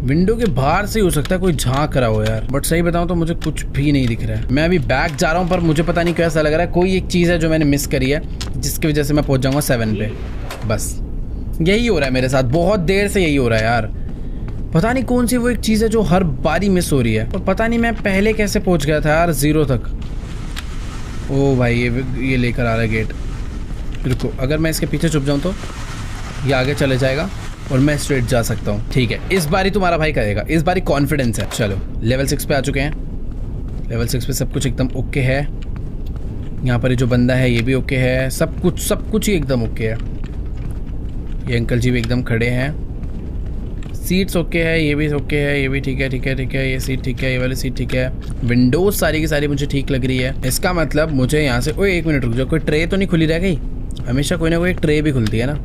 विंडो के बाहर से ही हो सकता है कोई झांक रहा हो यार, बट सही बताऊं तो मुझे कुछ भी नहीं दिख रहा है। मैं अभी बैक जा रहा हूं, पर मुझे पता नहीं कैसा लग रहा है। कोई एक चीज़ है जो मैंने मिस करी है, जिसकी वजह से मैं पहुंच जाऊंगा 7 पे। बस यही हो रहा है मेरे साथ, बहुत देर से यही हो रहा है यार। पता नहीं कौन सी वो एक चीज़ है जो हर बारी मिस हो रही है, और पता नहीं मैं पहले कैसे पहुंच गया था यार 0 तक। ओ भाई ये लेकर आ रहा है गेट। रुको, अगर मैं इसके पीछे छुप जाऊं तो ये आगे चले जाएगा और मैं स्ट्रेट जा सकता हूँ। ठीक है, इस बारी तुम्हारा भाई करेगा, इस बारी कॉन्फिडेंस है। चलो लेवल 6 पे आ चुके हैं। लेवल 6 पे सब कुछ एकदम ओके है। यहाँ पर जो बंदा है ये भी ओके है। सब कुछ ही एकदम ओके है। ये अंकल जी भी एकदम खड़े हैं। सीट्स ओके है, ये भी ओके है, ये भी ठीक है, ठीक है, ठीक है। ये सीट ठीक है, ये वाली सीट ठीक है। विंडोज सारी की सारी मुझे ठीक लग रही है। इसका मतलब मुझे यहाँ से, ओए 1 मिनट रुक जाओ, कोई ट्रे तो नहीं खुली रह गई? हमेशा कोई ना कोई ट्रे भी खुलती है ना,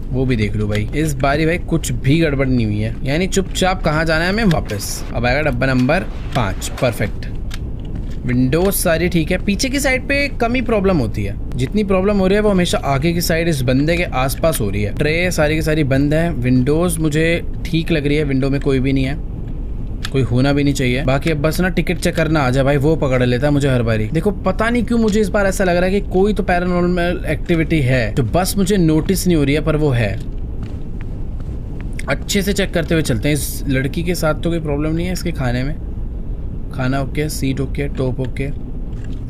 वो भी देख लो भाई। इस बारी भाई कुछ भी गड़बड़ नहीं हुई है, यानी चुपचाप कहाँ जाना है हमें? वापस। अब आएगा डब्बा नंबर 5। परफेक्ट। विंडोज सारी ठीक है। पीछे की साइड पे कम ही प्रॉब्लम होती है, जितनी प्रॉब्लम हो रही है वो हमेशा आगे की साइड इस बंदे के आसपास हो रही है। ट्रे सारी की सारी बंद है। विंडोज मुझे ठीक लग रही है, विंडो में कोई भी नहीं है, कोई होना भी नहीं चाहिए। बाकी अब बस ना टिकट चेक करना आ जाए भाई, वो पकड़ लेता है मुझे हर बारी। देखो पता नहीं क्यों मुझे इस बार ऐसा लग रहा है कि कोई तो पैरानॉर्मल एक्टिविटी है जो बस मुझे नोटिस नहीं हो रही है, पर वो है। अच्छे से चेक करते हुए चलते हैं। इस लड़की के साथ तो कोई प्रॉब्लम नहीं है, इसके खाने में। खाना okay, seat okay, top okay,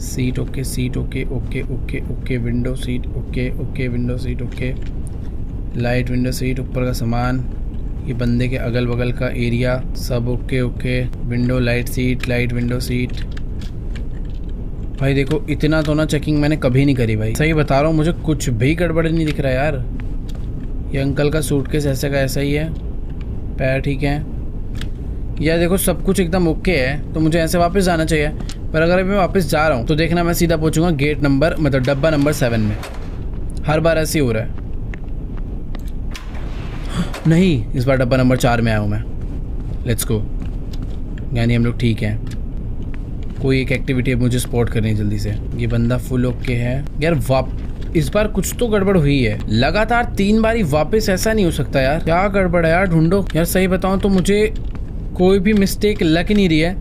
seat okay, seat okay, okay okay okay. Window seat okay, okay window seat okay. Light window seat, ऊपर का सामान, ये बंदे के अगल बगल का एरिया सब okay okay. Window light seat, light window seat. भाई देखो इतना तो ना चेकिंग मैंने कभी नहीं करी भाई, सही बता रहा हूँ। मुझे कुछ भी गड़बड़ नहीं दिख रहा है यार। ये अंकल का सूटकेस ऐसे का ऐसा ही है, पैर ठीक है। यार देखो सब कुछ एकदम ओके है, तो मुझे ऐसे वापस जाना चाहिए। पर अगर अभी मैं वापस जा रहा हूँ तो देखना मैं सीधा पहुँचूंगा गेट नंबर, मतलब डब्बा नंबर 7 में। हर बार ऐसे ही हो रहा है। नहीं, इस बार डब्बा नंबर 4 में आया हूँ मैं। लेट्स गो, यानी हम लोग ठीक हैं। कोई एक एक्टिविटी है मुझे स्पॉट करनी है जल्दी से। ये बंदा फुल ओके है यार। इस बार कुछ तो गड़बड़ हुई है। लगातार 3 बारी वापस, ऐसा नहीं हो सकता यार। क्या गड़बड़ है यार, ढूंढो यार। सही बताऊं तो मुझे कोई भी मिस्टेक लग नहीं रही है,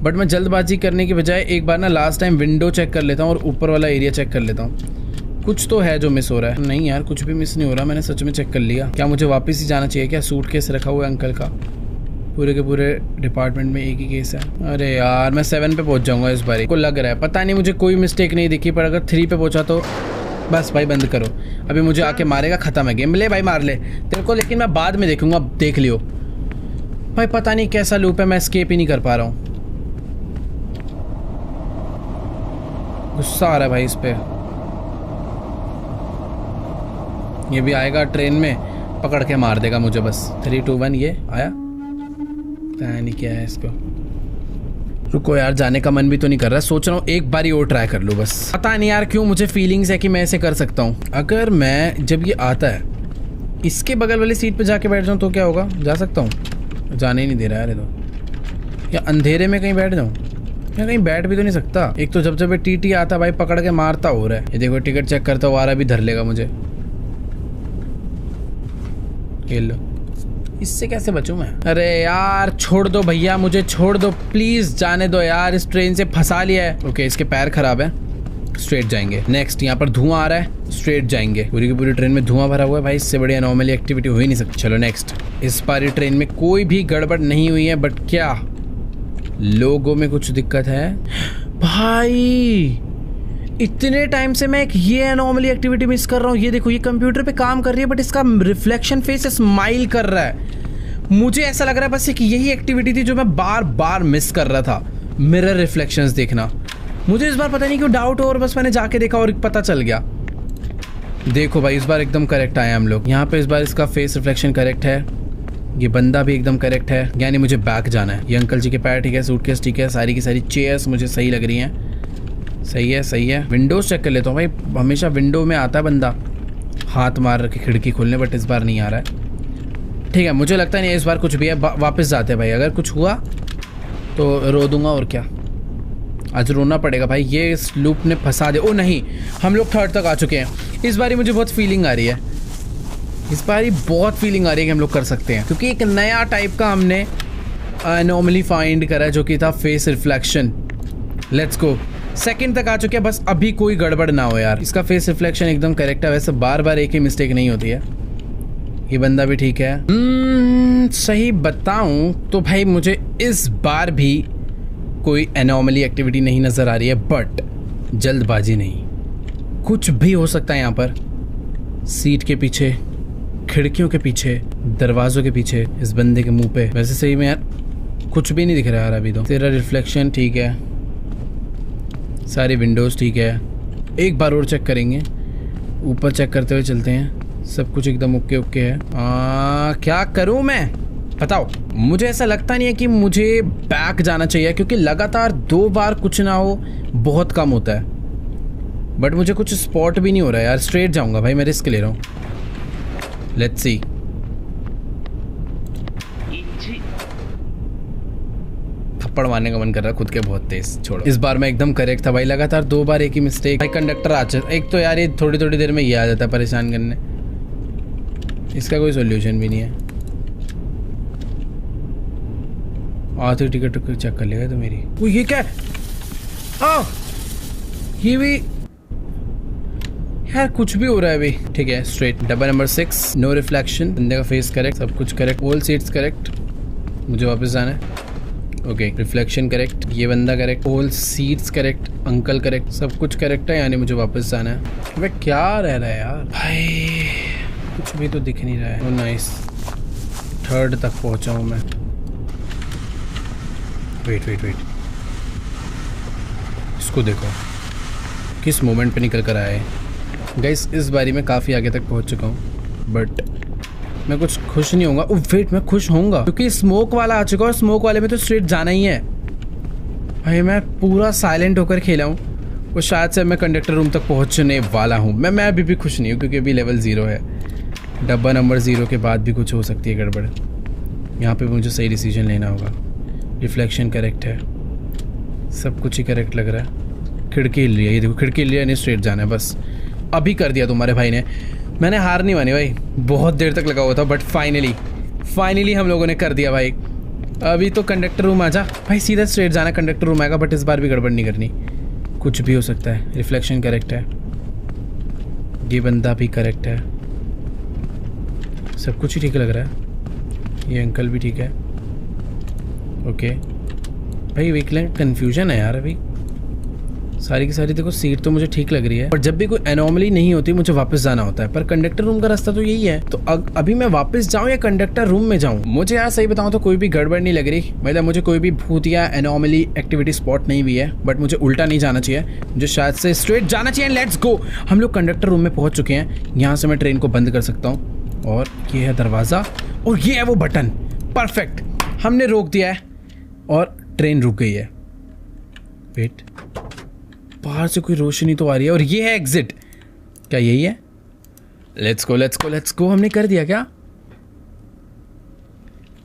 बट मैं जल्दबाजी करने की बजाय एक बार ना लास्ट टाइम विंडो चेक कर लेता हूँ और ऊपर वाला एरिया चेक कर लेता हूँ। कुछ तो है जो मिस हो रहा है। नहीं यार कुछ भी मिस नहीं हो रहा, मैंने सच में चेक कर लिया। क्या मुझे वापस ही जाना चाहिए क्या? सूटकेस रखा हुआ है अंकल का, पूरे के पूरे डिपार्टमेंट में एक ही केस है। अरे यार मैं 7 पे पहुंच जाऊंगा इस बारी, को लग रहा है। पता नहीं मुझे कोई मिस्टेक नहीं दिखी, पर अगर 3 पे पहुंचा तो बस भाई बंद करो। अभी मुझे आके मारेगा, खत्म है गेम। ले भाई मार ले तेरे को, लेकिन मैं बाद में देखूंगा, देख लियो भाई। पता नहीं कैसा लूप है, मैं एस्केप ही नहीं कर पा रहा हूँ। गुस्सा आ रहा है भाई इस पे। ये भी आएगा ट्रेन में, पकड़ के मार देगा मुझे बस। 3 2 1 ये आया, पता नहीं क्या है इसको। रुको यार, जाने का मन भी तो नहीं कर रहा, सोच रहा हूँ एक बार और ट्राई कर लूँ बस। पता नहीं यार क्यों मुझे फीलिंग्स है कि मैं ऐसे कर सकता हूँ। अगर मैं जब ये आता है इसके बगल वाली सीट पे जाके बैठ जाऊँ तो क्या होगा? जा सकता हूँ? जाने ही नहीं दे रहा है यार ये तो। या अंधेरे में कहीं बैठ जाऊँ? या कहीं बैठ भी तो नहीं सकता। एक तो जब ये टीटी आता भाई पकड़ के मारता हो रहा है। ये देखो टिकट चेक करता हुआ आ रहा, भी धर लेगा मुझे। खेल लो, इससे कैसे बचूं मैं? अरे यार छोड़ दो भैया, मुझे छोड़ दो प्लीज, जाने दो यार, इस ट्रेन से फंसा लिया है। ओके इसके पैर खराब है, स्ट्रेट जाएंगे। नेक्स्ट यहाँ पर धुआं आ रहा है, स्ट्रेट जाएंगे। पूरी की पूरी ट्रेन में धुआं भरा हुआ है भाई, इससे बड़ी एनॉमली एक्टिविटी हो ही नहीं सकती। चलो नेक्स्ट। इस बारी ट्रेन में कोई भी गड़बड़ नहीं हुई है, बट क्या लोगों में कुछ दिक्कत है भाई? इतने टाइम से मैं एक ये एनॉमली एक्टिविटी मिस कर रहा हूँ। ये देखो ये कंप्यूटर पे काम कर रही है बट इसका रिफ्लेक्शन फेस स्माइल कर रहा है। मुझे ऐसा लग रहा है बस कि यही एक्टिविटी थी जो मैं बार बार मिस कर रहा था, मिरर रिफ्लेक्शंस देखना। मुझे इस बार पता नहीं क्यों डाउट हो, और बस मैंने जाके देखा और पता चल गया। देखो भाई इस बार एकदम करेक्ट आए हम लोग यहाँ पे। इस बार इसका फेस रिफ्लेक्शन करेक्ट है, ये बंदा भी एकदम करेक्ट है, यानी मुझे बैक जाना है। ये अंकल जी के पैर ठीक है, सूटकेस ठीक है, सारी की सारी चेयर्स मुझे सही लग रही हैं। सही है सही है। विंडोज चेक कर लेता हूँ भाई, हमेशा विंडो में आता है बंदा हाथ मार के खिड़की खोलने, बट इस बार नहीं आ रहा है। ठीक है मुझे लगता नहीं है इस बार कुछ भी है। वापस जाते हैं भाई, अगर कुछ हुआ तो रो दूंगा और क्या। आज रोना पड़ेगा भाई, ये इस लूप ने फंसा दे। ओ नहीं, हम लोग 3rd तक आ चुके हैं। इस बारी मुझे बहुत फीलिंग आ रही है, इस बारी बहुत फीलिंग आ रही है कि हम लोग कर सकते हैं, क्योंकि एक नया टाइप का हमने एनॉमली फाइंड करा जो कि था face reflection. Let's go, 2nd तक आ चुके हैं, बस अभी कोई गड़बड़ ना हो यार। इसका फेस रिफ्लेक्शन एकदम करेक्ट है, वैसे बार बार एक ही मिस्टेक नहीं होती है। ये बंदा भी ठीक है। सही बताऊं तो भाई मुझे इस बार भी कोई एनॉमली एक्टिविटी नहीं नजर आ रही है, बट जल्दबाजी नहीं, कुछ भी हो सकता है यहाँ पर। सीट के पीछे, खिड़कियों के पीछे, दरवाजों के पीछे, इस बंदे के मुंह पे। वैसे सही में यार कुछ भी नहीं दिख रहा यार अभी तो। तेरा रिफ्लेक्शन ठीक है, सारी विंडोज ठीक है। एक बार और चेक करेंगे, ऊपर चेक करते हुए चलते हैं। सब कुछ एकदम ओके ओके है। क्या करूं मैं बताओ? मुझे ऐसा लगता नहीं है कि मुझे बैक जाना चाहिए, क्योंकि लगातार 2 बार कुछ ना हो बहुत कम होता है, बट मुझे कुछ स्पॉट भी नहीं हो रहा है यार। स्ट्रेट जाऊंगा भाई, मैं रिस्क ले रहा हूँ। Let's see. थप्पड़ मारने का मन कर रहा है खुद के बहुत तेज। छोड़ो, इस बार मैं एकदम करेक्ट था भाई, लगातार 2 बार एक ही मिस्टेक। भाई कंडक्टर आ एक तो यार ये थोड़ी थोड़ी देर में ये आ जाता है परेशान करने, इसका कोई सोल्यूशन भी नहीं है। आखिरी टिकट चेक कर लेगा तो मेरी। वो ये क्या है? ये भी यार कुछ भी हो रहा है अभी। ठीक है स्ट्रेट। डब्बा नंबर 6, नो रिफ्लेक्शन, बंदे का फेस करेक्ट, सब कुछ करेक्ट, ऑल सीट्स करेक्ट। मुझे वापस जाना है। ओके रिफ्लेक्शन करेक्ट, ये बंदा correct, all seats correct, uncle correct, सब कुछ करेक्ट है, यानी मुझे वापस जाना है। अबे क्या रह रहा है यार भाई, कुछ भी तो दिख नहीं रहा है। ओ नाइस, 3rd तक पहुंचा हूं मैं। वेट वेट वेट, इसको देखो किस मोमेंट पे निकल कर आया है। गाइस इस बारी मैं काफ़ी आगे तक पहुंच चुका हूँ, बट मैं कुछ खुश नहीं होऊंगा। वेट, मैं खुश होऊंगा क्योंकि स्मोक वाला आ चुका है, और स्मोक वाले में तो स्ट्रेट जाना ही है भाई। मैं पूरा साइलेंट होकर खेला हूँ, और शायद से मैं कंडक्टर रूम तक पहुँचने वाला हूँ। मैं अभी भी खुश नहीं हूँ, क्योंकि अभी लेवल 0 है। डब्बा नंबर 0 के बाद भी कुछ हो सकती है गड़बड़। यहाँ पे मुझे सही डिसीजन लेना होगा। रिफ्लेक्शन करेक्ट है, सब कुछ ही करेक्ट लग रहा है। खिड़की हिल रही है, ये देखो खिड़की हिल रही है, नहीं स्ट्रेट जाना है बस। अभी कर दिया तुम्हारे भाई ने, मैंने हार नहीं मानी भाई, बहुत देर तक लगा हुआ था, बट फाइनली हम लोगों ने कर दिया भाई। अभी तो कंडक्टर रूम आ जा भाई, सीधा स्ट्रेट जाना, कंडक्टर रूम आएगा, बट इस बार भी गड़बड़ नहीं करनी, कुछ भी हो सकता है। रिफ्लेक्शन करेक्ट है, ये बंदा भी करेक्ट है, सब कुछ ही ठीक लग रहा है। ये अंकल भी ठीक है। ओके भाई वीकलैंड कन्फ्यूजन है यार अभी। सारी की सारी देखो सीट तो मुझे ठीक लग रही है, पर जब भी कोई एनॉमली नहीं होती मुझे वापस जाना होता है। पर कंडक्टर रूम का रास्ता तो यही है, तो अभी मैं वापस जाऊं या कंडक्टर रूम में जाऊं? मुझे यार सही बताऊं तो कोई भी गड़बड़ नहीं लग रही। मतलब मुझे कोई भी भूत या एनॉमली एक्टिविटी स्पॉट नहीं भी है, बट मुझे उल्टा नहीं जाना चाहिए, मुझे शायद से स्ट्रेट जाना चाहिए। लेट्स गो, हम लोग कंडक्टर रूम में पहुंच चुके हैं। यहाँ से मैं ट्रेन को बंद कर सकता हूँ। और ये है दरवाज़ा और ये है वो बटन। परफेक्ट, हमने रोक दिया है और ट्रेन रुक गई है। वेट, बाहर से कोई रोशनी तो आ रही है और ये है एग्जिट। क्या यही है? Let's go let's go let's go. हमने कर दिया क्या?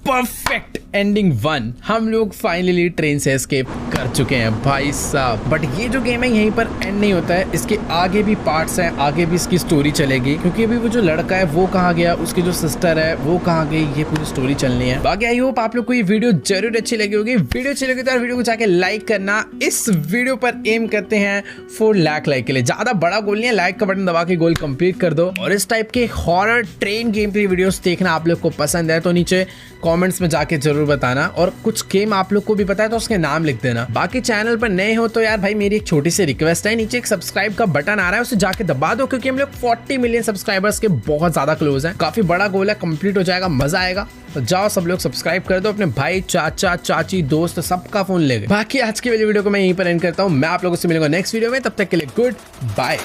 Perfect, ending 1। हम लोग फाइनली ट्रेन से एस्केप कर चुके हैं भाई साहब। बट ये जो गेम है यहीं पर एंड नहीं होता है, इसके आगे भी पार्ट्स हैं, आगे भी इसकी स्टोरी चलेगी। क्योंकि अभी वो जो लड़का है वो कहाँ गया, उसकी जो सिस्टर है वो कहाँ गई, ये पूरी स्टोरी चलनी है। बाकी आई होप आप लोग को ये वीडियो जरूर अच्छी लगी होगी। वीडियो अच्छी लगी तो यार वीडियो को जाके लाइक करना। इस वीडियो पर एम करते हैं 4 लाख लाइक के लिए। ज्यादा बड़ा गोल नहीं है, लाइक का बटन दबा के गोल कंप्लीट कर दो। और इस टाइप के horror train game play videos देखना आप लोग को पसंद है तो नीचे कमेंट्स में जाके जरूर बताना। और कुछ गेम आप लोग को भी पता है तो उसके नाम लिख देना। बाकी चैनल पर नए हो तो यार भाई मेरी एक छोटी सी रिक्वेस्ट है, नीचे एक सब्सक्राइब का बटन आ रहा है उसे जाके दबा दो। क्योंकि हम लोग 40 मिलियन सब्सक्राइबर्स के बहुत ज्यादा क्लोज हैं। काफी बड़ा गोल है, कंप्लीट हो जाएगा, मजा आएगा। तो जाओ सब लोग सब्सक्राइब कर दो, अपने भाई चाचा चाची दोस्त सबका फोन ले गए। बाकी आज की वाली वीडियो को मैं यहीं पर एंड करता हूँ। मैं आप लोगों से मिलूंगा नेक्स्ट वीडियो में, तब तक के लिए गुड बाय।